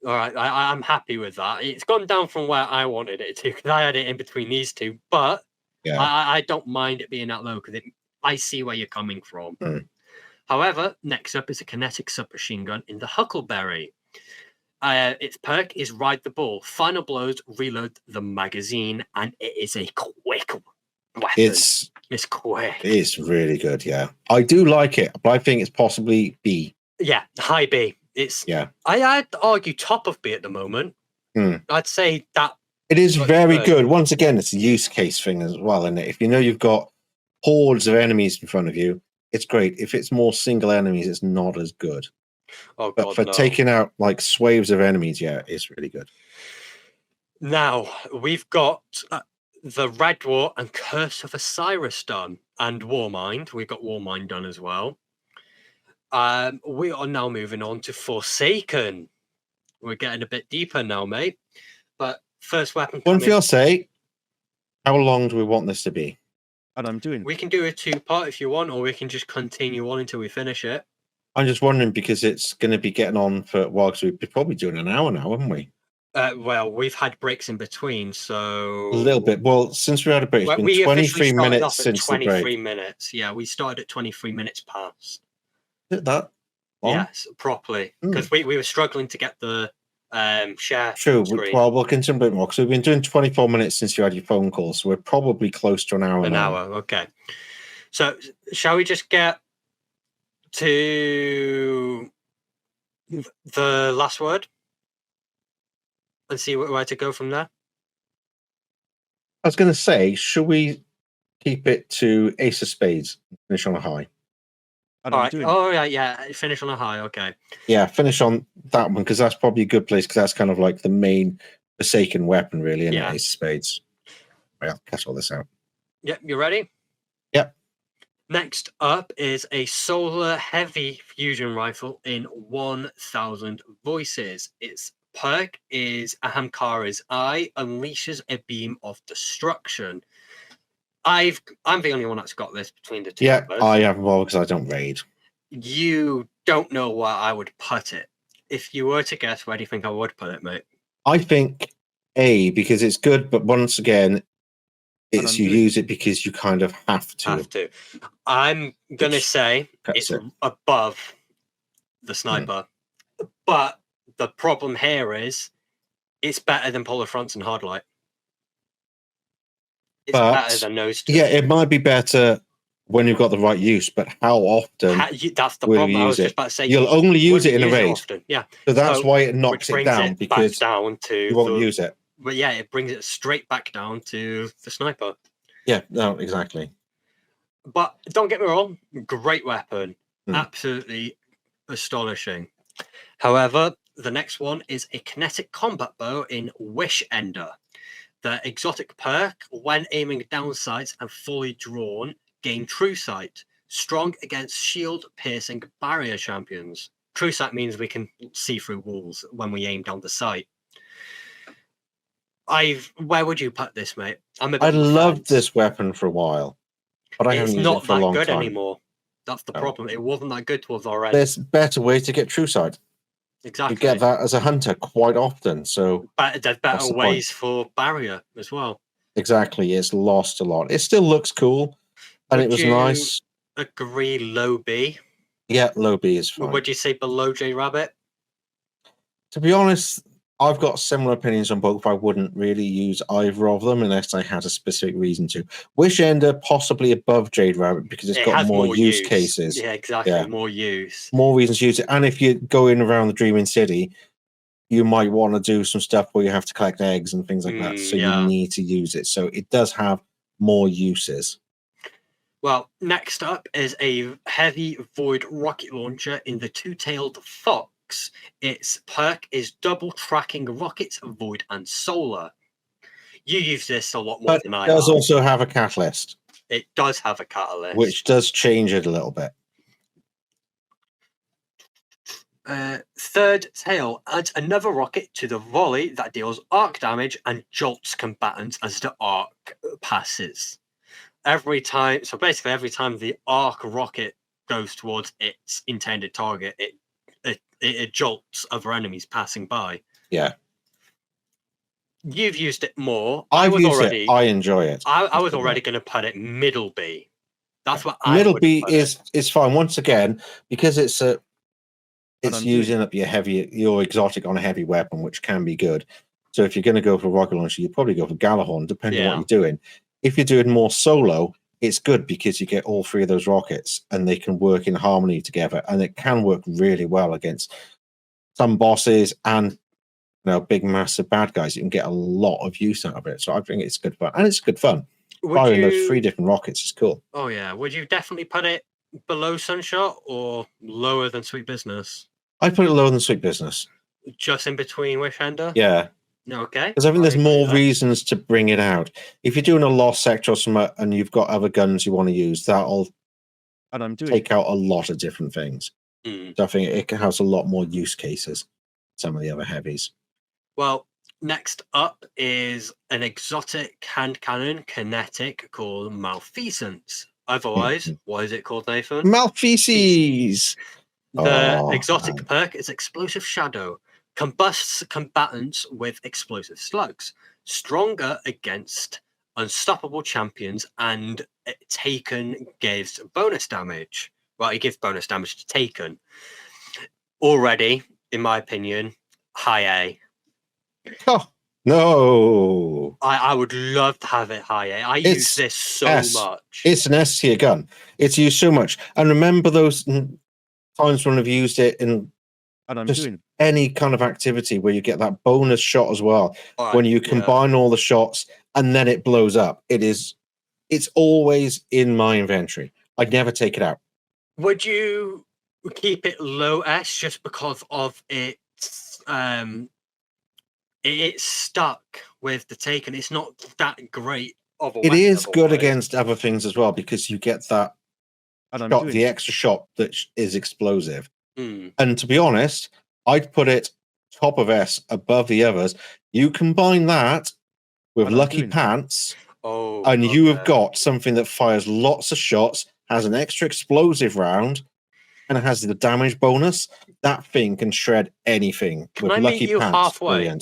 All right, I'm happy with that. It's gone down from where I wanted it to because I had it in between these two, but I don't mind it being that low because I see where you're coming from. However, next up is a kinetic submachine gun in the Huckleberry. Its perk is Ride the Bull. Final blows reload the magazine, and it is a quick weapon. It's quick. It is really good, yeah. I do like it, but I think it's possibly B. Yeah, high B. I'd argue top of B at the moment. I'd say that it is very good. Once again, it's a use case thing as well, isn't it? If you know you've got hordes of enemies in front of you, it's great. If it's more single enemies, it's not as good. But for taking out like swaves of enemies, it's really good. Now we've got the Red War and Curse of Osiris done, and Warmind. We've got Warmind done as well. We are now moving on to Forsaken. We're getting a bit deeper now, mate. But first weapon. One for your sake. How long do we want this to be? And I'm doing. We can do a 2-part if you want, or we can just continue on until we finish it. I'm just wondering because it's going to be getting on for a while, because we're probably doing an hour now, haven't we? Well, we've had breaks in between, so A little bit. Well, since we had a break, it's well, been we officially 23 started minutes off at since the 23 break. minutes. Yeah, we started at 23 minutes past. Is it that long? Yes, properly, because we were struggling to get the share True. screen. Well, we'll continue a bit more because we've been doing 24 minutes since you had your phone call, so we're probably close to an hour An now. hour, okay. So, shall we just get to the last word and see where to go from there? I was going to say, should we keep it to Ace of Spades, finish on a high? And All I'm right. doing Oh, yeah. Finish on a high. Okay. Yeah, finish on that one because that's probably a good place because that's kind of like the main Forsaken weapon, really, in Yeah. Ace of Spades. Right, I'll catch all this out. Yep. You ready? Yep. Next up is a solar heavy fusion rifle in 1000 voices. Its perk is Ahamkara's Eye, unleashes a beam of destruction. I'm the only one that's got this between the two Yeah, of us. I have well because I don't raid. You don't know where I would put it. If you were to guess, where do you think I would put it, mate? I think A, because it's good, but once again, it's you doing- use it because you kind of have to. I'm gonna Which say cuts it's it. above the sniper, but the problem here is it's better than Polar Fronts and Hardlight. It's But, better than those two. Yeah, it might be better when you've got the right use, but how often That's the will problem. you I use was just it? about to say You'll only use wouldn't it in a raid. often. Yeah, So that's So, why it knocks which it brings down it because back down to you won't use it. But yeah, it brings it straight back down to the sniper. Yeah, no, exactly. But don't get me wrong, great weapon, Hmm. absolutely astonishing. However, the next one is a kinetic combat bow in Wish Ender. The exotic perk, when aiming down sights and fully drawn, gain true sight. Strong against shield piercing barrier champions. True sight means we can see through walls when we aim down the sight. Where would you put this, mate? I loved this weapon for a while, but I It's haven't used not it for a that long good time. anymore. That's the No. problem. It wasn't that good towards our end. There's better ways to get true sight. Exactly. You get that as a hunter quite often. So But there's what's better the ways for barrier as well. exactly, it's lost a lot. It still looks cool, and Would it was you nice. agree low B? Yeah, low B is fine. Would you say below J Rabbit? To be honest, I've got similar opinions on both. I wouldn't really use either of them unless I had a specific reason to. Wish Ender possibly above Jade Rabbit because it's got has more use cases. Yeah, exactly. Yeah. More use. More reasons to use it. And if you're going around the Dreaming City, you might want to do some stuff where you have to collect eggs and things like that. So yeah. you need to use it. So it does have more uses. Well, next up is a heavy void rocket launcher in the Two-Tailed Fox. Its perk is double tracking rockets, void, and solar. You use this a lot more But than I it does have. also have a catalyst, It does have a catalyst. which does change it a little bit. Third tail adds another rocket to the volley that deals arc damage and jolts combatants as the arc passes. Every time the arc rocket goes towards its intended target, it jolts other enemies passing by. Yeah. You've used it more. I enjoy it. I was already going to put it middle B. That's what I middle would B put it. is fine. Once again, because it's I'm using up your exotic on a heavy weapon, which can be good. So if you're going to go for rocket launcher, you probably go for Galahorn, depending on what you're doing. If you're doing more solo, it's good because you get all three of those rockets and they can work in harmony together, and it can work really well against some bosses and big massive bad guys. You can get a lot of use out of it. So I think it's good fun, and it's good fun. Firing those 3 different rockets is cool. Oh yeah, would you definitely put it below Sunshot or lower than Sweet Business? I'd put it lower than Sweet Business. Just in between Wish Ender? Yeah. Okay. Because I think there's more reasons to bring it out. If you're doing a lost sector or something and you've got other guns you want to use, that'll take out a lot of different things. Mm. So I think it has a lot more use cases, some of the other heavies. Well, next up is an exotic hand cannon kinetic called Malfeasance. Otherwise, what is it called, Nathan? Malfeces! The exotic perk is Explosive Shadow. Combusts combatants with explosive slugs. Stronger against unstoppable champions, and Taken gives bonus damage. Well, it gives bonus damage to Taken. Already, in my opinion, high A. Oh, no. I would love to have it high A. I use this so much. It's an S tier gun. It's used so much. And remember those times when I've used it in any kind of activity where you get that bonus shot as well. Right, when you combine all the shots and then it blows up. It's always in my inventory. I'd never take it out. Would you keep it low S just because of its it's stuck with the Taken? It's not that great of a weapon. It is good against other things as well because you get that shot, the extra shot that is explosive. And to be honest, I'd put it top of S above the others. You combine that with Lucky Pants, and you have got something that fires lots of shots, has an extra explosive round, and it has the damage bonus. That thing can shred anything. Can I meet you halfway?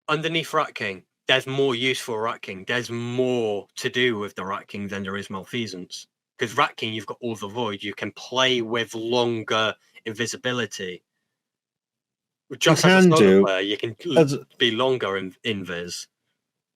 Underneath Rat King, there's more use for Rat King. There's more to do with the Rat King than there is Malfeasance. Because Rat King, you've got all the void. You can play with longer invisibility. Just you as a solo player, you can be longer in invis.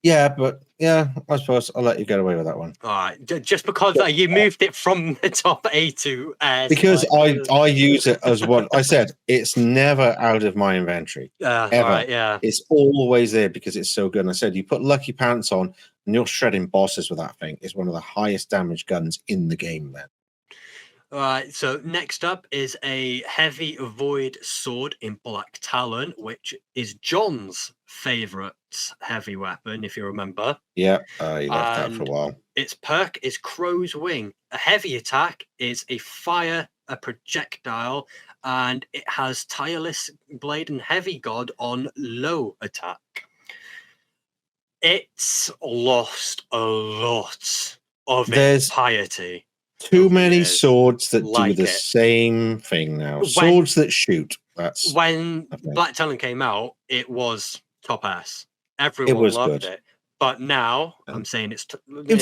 Yeah, but I suppose I'll let you get away with that one. All right, just because you moved it from the top A to S. Because I use it as what I said. It's never out of my inventory. Ever. Right, yeah. It's always there because it's so good. And I said, you put Lucky Pants on and you're shredding bosses with that thing. It's one of the highest damage guns in the game then. All right, so next up is a heavy void sword in Black Talon, which is John's favourite heavy weapon, if you remember. Yeah, you left that for a while. Its perk is Crow's Wing. A heavy attack is a projectile, and it has Tireless Blade and Heavy God on low attack. It's lost a lot of its piety. Too many swords that do the same thing now. Swords that shoot. That's when Black Talon came out, it was top S. Everyone loved it. But now I'm saying it's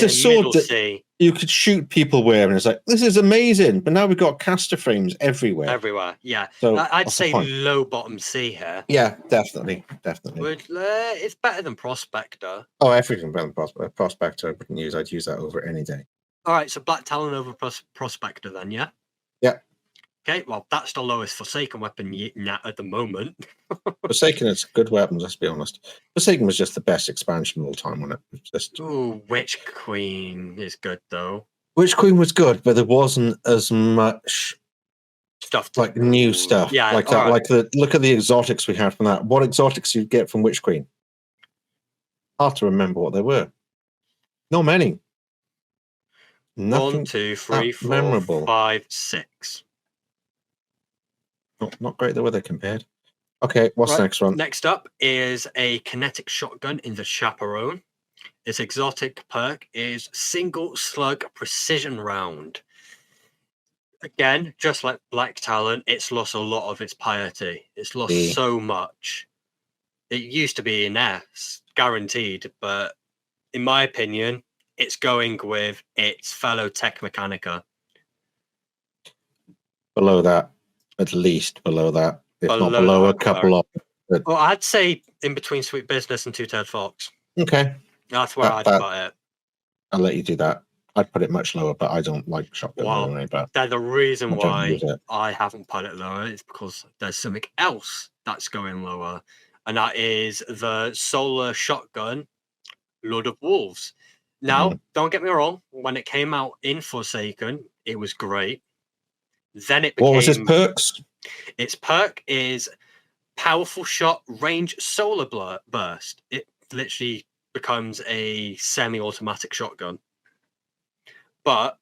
a sword that you could shoot people with, and it's like, this is amazing. But now we've got caster frames everywhere. Everywhere, yeah. So I'd say low bottom C here. Yeah, definitely. It's better than Prospector. Oh, everything better than Prospector. I'd use that over any day. All right, so Black Talon over Prospector then, yeah? Yeah. Okay, well, that's the lowest Forsaken weapon at the moment. Forsaken is a good weapon, let's be honest. Forsaken was just the best expansion of all time on it. Ooh, Witch Queen is good, though. Witch Queen was good, but there wasn't as much stuff like new stuff. Yeah, like that. Right. Like look at the exotics we had from that. What exotics you get from Witch Queen? Hard to remember what they were. Not many. Nothing 1, 2, 3, 4, 5, 6. Not great the way they're compared. Okay, what's the next one? Next up is a kinetic shotgun in the Chaperone. Its exotic perk is Single Slug Precision Round. Again, just like Black Talon, it's lost a lot of its piety. It's lost so much. It used to be an S, guaranteed, but in my opinion, it's going with its fellow Tech Mechanica. Below that, at least below that. If not below a couple of. Well, I'd say in between Sweet Business and Two-Tailed Fox. Okay. That's where I'd put it. I'll let you do that. I'd put it much lower, but I don't like shotgun anyway. But the reason why I haven't put it lower is because there's something else that's going lower, and that is the solar shotgun, Lord of Wolves. Now, don't get me wrong. When it came out in Forsaken, it was great. Then it became... What was its perks? Its perk is Powerful Shot Range Solar Burst. It literally becomes a semi-automatic shotgun. But,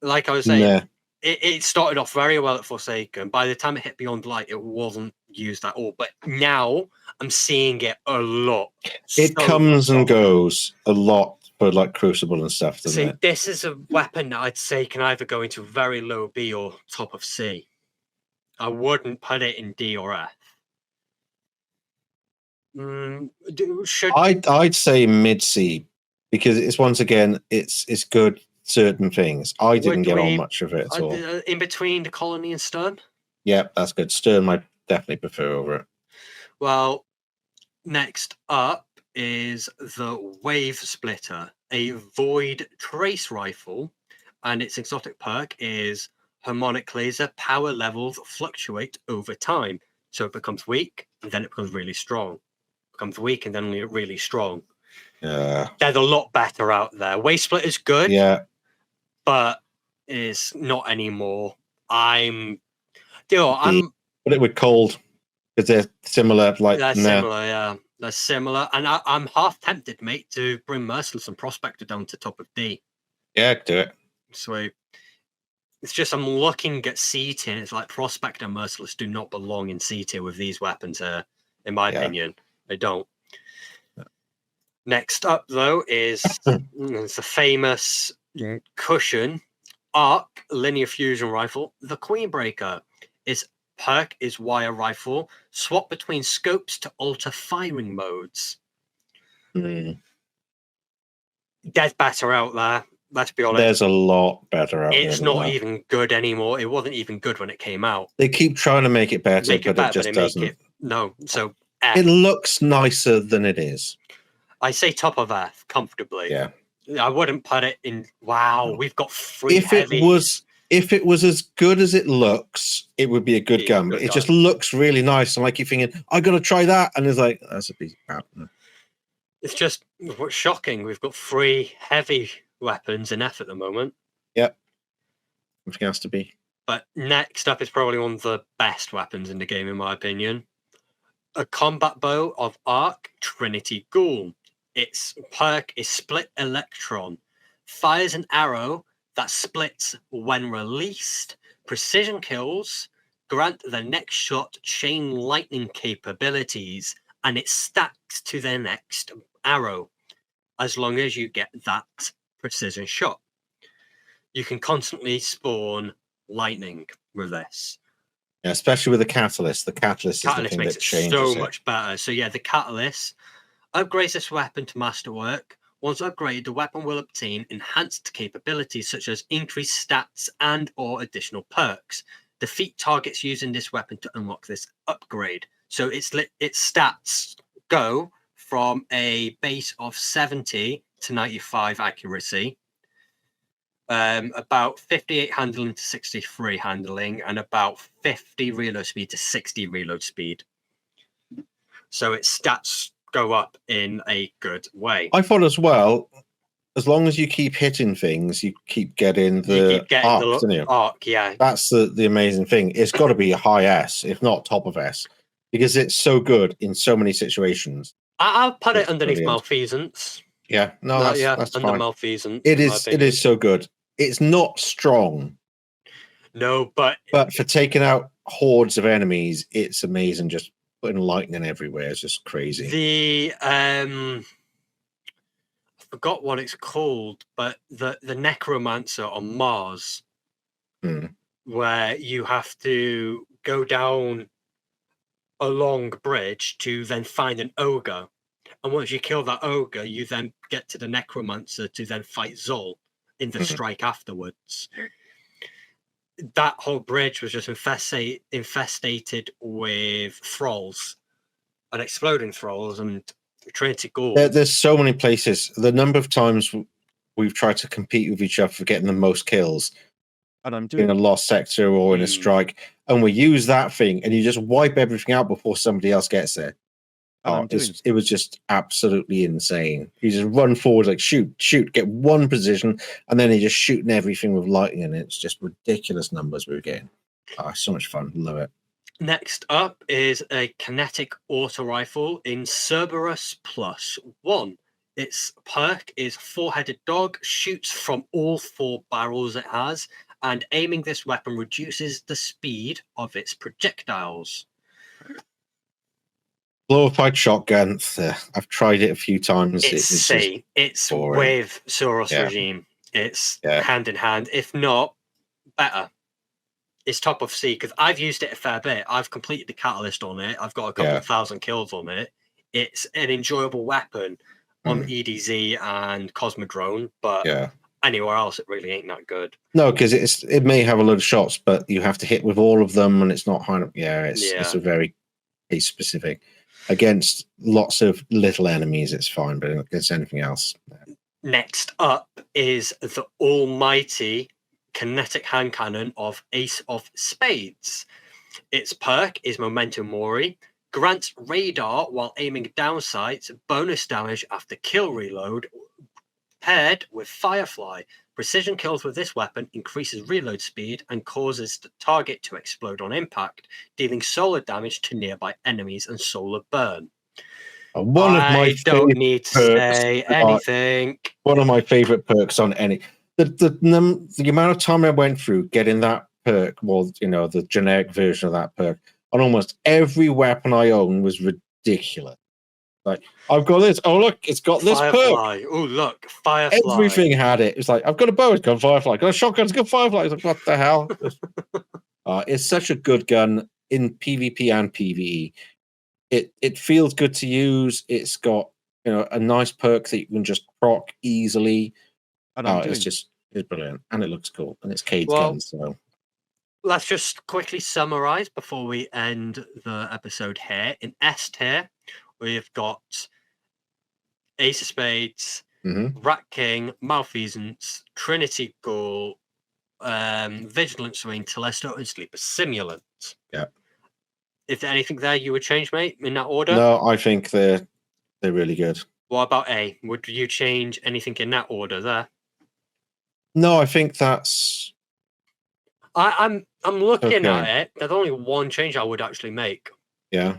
like I was saying, it started off very well at Forsaken. By the time it hit Beyond Light, it wasn't used at all. But now, I'm seeing it a lot. It comes and goes a lot for like Crucible and stuff, doesn't See, it? this is a weapon that I'd say can either go into very low B or top of C. I wouldn't put it in D or F. Should I'd say mid C because it's once again it's good certain things. I didn't Would get on we- much of it at all. in between the Colony and Stern? Yeah, that's good. Stern I definitely prefer over it. Well, next up is the Wave Splitter, a Void Trace Rifle, and its exotic perk is Harmonic Laser. Power levels fluctuate over time, so it becomes weak and then it becomes really strong. Becomes weak and then really strong. Yeah, There's a lot better out there. Wave Splitter is good, yeah. but is not anymore. I'm Put it with cold because they're similar. Like They're nah. similar, yeah. They're similar. And I'm half tempted, mate, to bring Merciless and Prospector down to top of D. Yeah, do it. So it's just I'm looking at C tier, and it's like Prospector and Merciless do not belong in C tier with these weapons here, in my opinion. They don't. Next up, though, is the famous cushion Arc Linear Fusion Rifle, the Queenbreaker. Its perk is Wire Rifle. Swap between scopes to alter firing modes. Mm. There's better out there. Let's be honest. There's a lot better out there. It's not even good anymore. It wasn't even good when it came out. They keep trying to make it better, it just doesn't. No. So F. It looks nicer than it is. I say top of F comfortably. Yeah. I wouldn't put it in. Wow, we've got three. If it was as good as it looks, it would be a good gun. But it just looks really nice, and like you're thinking, I got to try that, and it's like that's a piece of crap. It's just shocking. We've got 3 heavy weapons in F at the moment. Yep. Which has to be. But next up is probably one of the best weapons in the game, in my opinion. A combat bow of Arc Trinity Ghoul. Its perk is Split Electron. Fires an arrow that splits when released. Precision kills grant the next shot chain lightning capabilities, and it stacks to the next arrow as long as you get that precision shot. You can constantly spawn lightning with this. Yeah, especially with the catalyst. The catalyst is the thing makes that it changes so much better. So yeah, the catalyst upgrades this weapon to masterwork. Once upgraded, the weapon will obtain enhanced capabilities such as increased stats and or additional perks. Defeat targets using this weapon to unlock this upgrade. So its stats go from a base of 70 to 95 accuracy, about 58 handling to 63 handling, and about 50 reload speed to 60 reload speed. So its stats go up in a good way. I thought as well, as long as you keep hitting things, you keep getting the arc, yeah. That's the amazing thing. It's got to be a high S, if not top of S, because it's so good in so many situations. I'll put it underneath Malfeasance. Yeah, no, that's under fine. Malfeasance. It is so good. It's not strong. No, but for taking out hordes of enemies, it's amazing. Just putting lightning everywhere is just crazy. I forgot what it's called, but the Necromancer on Mars, where you have to go down a long bridge to then find an ogre, and once you kill that ogre, you then get to the Necromancer to then fight Zol in the strike afterwards. That whole bridge was just infestated with thralls and exploding thralls and Trinity Ghoul. There's so many places. The number of times we've tried to compete with each other for getting the most kills, and I'm doing in a lost sector or in a strike, and we use that thing, and you just wipe everything out before somebody else gets there. It was just absolutely insane. You just run forward, like shoot, get one position, and then you're just shooting everything with lightning, and it's just ridiculous numbers we were getting. So much fun. Love it. Next up is a kinetic auto rifle in Cerberus +1. Its perk is 4-headed dog, shoots from all 4 barrels it has, and aiming this weapon reduces the speed of its projectiles. Glorified shotgun. I've tried it a few times. It's boring. with Soros Yeah. regime. It's Yeah. hand in hand. If not, better. It's top of C because I've used it a fair bit. I've completed the catalyst on it. I've got a couple Yeah. of thousand kills on it. It's an enjoyable weapon on Mm. EDZ and Cosmodrome, but Yeah. anywhere else it really ain't that good. No, because it may have a load of shots, but you have to hit with all of them, and it's not high enough. Yeah, it's a very case specific. Against lots of little enemies, it's fine, but against anything else. Next up is the almighty kinetic hand cannon of Ace of Spades. Its perk is Momentum Mori, grants radar while aiming down sights, bonus damage after kill reload, paired with Firefly. Precision kills with this weapon increases reload speed and causes the target to explode on impact, dealing solar damage to nearby enemies and solar burn. I don't need to say anything. One of my favorite perks on any the amount of time I went through getting that perk, well, the generic version of that perk on almost every weapon I own was ridiculous. Like, I've got this. Oh, look, it's got this Firefly. perk. Oh, look, Firefly. Everything had it. It's like, I've got a bow, it's got Firefly. I've got a shotgun, it's got Firefly. It's like, what the hell? It's such a good gun in PvP and PvE. It feels good to use. It's got a nice perk that you can just proc easily. And it's brilliant, and it looks cool, and it's Cade's gun. So let's just quickly summarize before we end the episode here. In S tier, we've got Ace of Spades, Rat King, Malfeasance, Trinity Ghoul, Vigilance Ring, Telesto, and Sleeper Simulant. Yeah. Is there anything there you would change, mate, in that order? No, I think they're really good. What about A? Would you change anything in that order there? No, I think that's. I'm looking at it. There's only one change I would actually make. Yeah.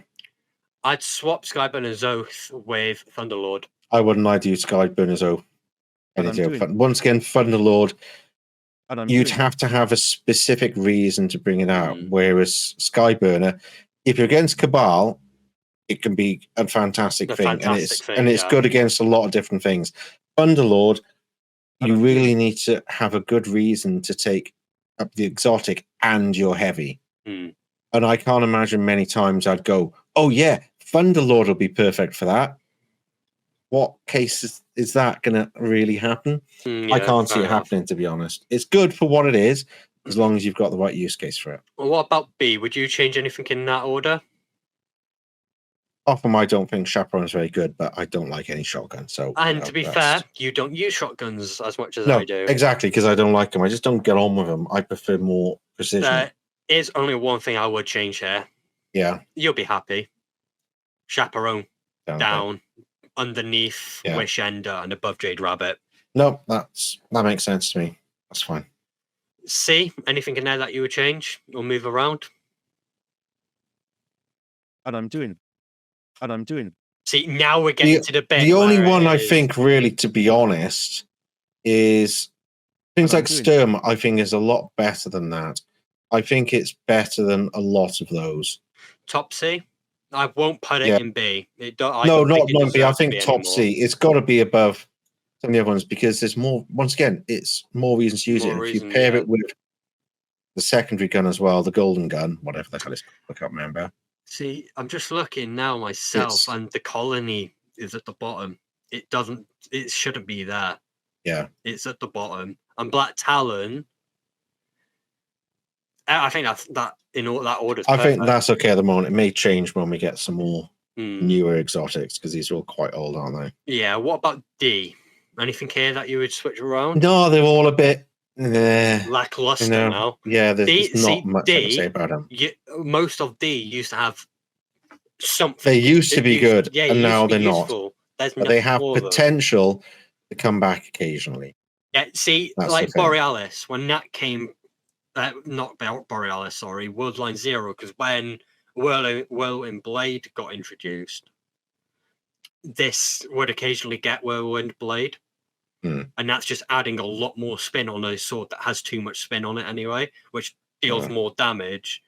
I'd swap Skyburner's Oath with Thunderlord. I wouldn't lie to you, Skyburner's Oath. Once again, Thunderlord. You'd have to have a specific reason to bring it out. Whereas Skyburner, if you're against Cabal, it can be a fantastic thing, and it's good against a lot of different things. Thunderlord, you really need to have a good reason to take up the exotic and your heavy. And I can't imagine many times I'd go, oh yeah, Thunderlord will be perfect for that. What case is that going to really happen? I can't see it happening, to be honest. It's good for what it is, as long as you've got the right use case for it. Well, what about B? Would you change anything in that order? Often I don't think Chaperone is very good, but I don't like any shotgun. So, and to be fair, you don't use shotguns as much as I do. Exactly, because I don't like them. I just don't get on with them. I prefer more precision. There is only one thing I would change here. Yeah. You'll be happy. Chaperone down. Underneath Wish Ender and above Jade Rabbit. No, that makes sense to me. That's fine. C, anything in there that you would change or move around? And I'm doing. See, now we're getting to the bit. The only one I think, really, to be honest, is things like Sturm. I think is a lot better than that. I think it's better than a lot of those. Top C. I won't put it in B. Not B. I think top C. It's got to be above some of the other ones because there's more. Once again, it's more reasons to use it. If you pair it with the secondary gun as well, the golden gun, whatever the hell it's called, I can't remember. See, I'm just looking now myself, and the colony is at the bottom. It shouldn't be there. Yeah, it's at the bottom. And Black Talon. I think that in all that order. I think that's okay at the moment. It may change when we get some more newer exotics because these are all quite old, aren't they? Yeah. What about D? Anything here that you would switch around? No, they're all a bit lackluster now. Yeah, there's not much to say about them. Most of D used to have something. They used to be good, and now they're not. But they have potential to come back occasionally. Yeah. See, like Borealis, when that came. Not Borealis, sorry, Worldline Zero, because when Whirlwind Blade got introduced, this would occasionally get Whirlwind Blade. And that's just adding a lot more spin on a sword that has too much spin on it anyway, which deals more damage.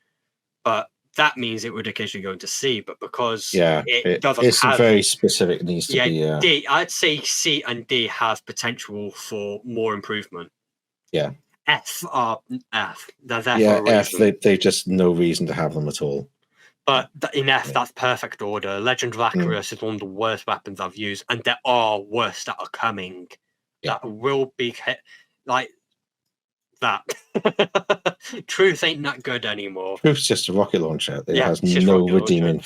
But that means it would occasionally go into C, but because Yeah, it doesn't it's have very specific. It needs to be. D, I'd say C and D have potential for more improvement. Yeah. F are F. They're there Yeah, for a F. reason. They just no reason to have them at all. But in F, that's perfect order. Legend of Acrius is one of the worst weapons I've used, and there are worse that are coming. Yeah. That will be hit like that. Truth ain't that good anymore. Truth's just a rocket launcher. It has it's just no rocket launcher. redeeming.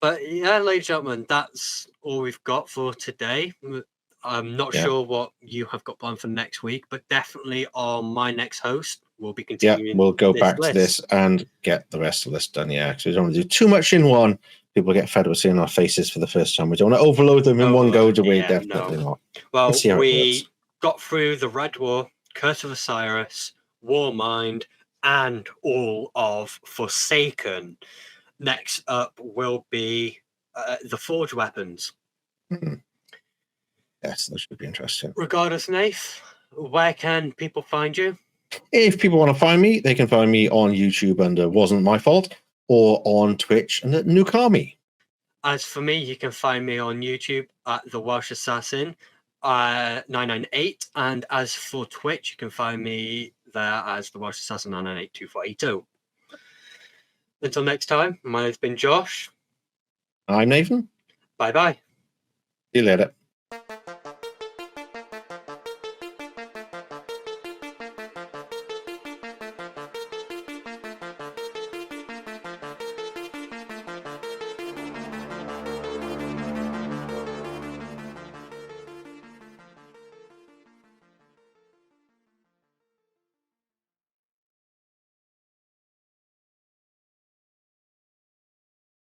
But yeah, ladies and gentlemen, that's all we've got for today. I'm not sure what you have got planned for next week, but definitely on my next host, we'll be continuing. Yeah, we'll go back to this and get the rest of this done. Yeah, because we don't want to do too much in one. People get fed up with seeing our faces for the first time. We don't want to overload them in one go, do we? Definitely not. Well, we got through the Red War, Curse of Osiris, Warmind, and all of Forsaken. Next up will be the Forge weapons. Yes, that should be interesting. Regardless, Nath, where can people find you? If people want to find me, they can find me on YouTube under Wasn't My Fault, or on Twitch under Nukami. As for me, you can find me on YouTube at The Welsh Assassin 998, and as for Twitch, you can find me there as The Welsh Assassin 9982482. Until next time, my name's been Josh. I'm Nathan. Bye-bye. See you later.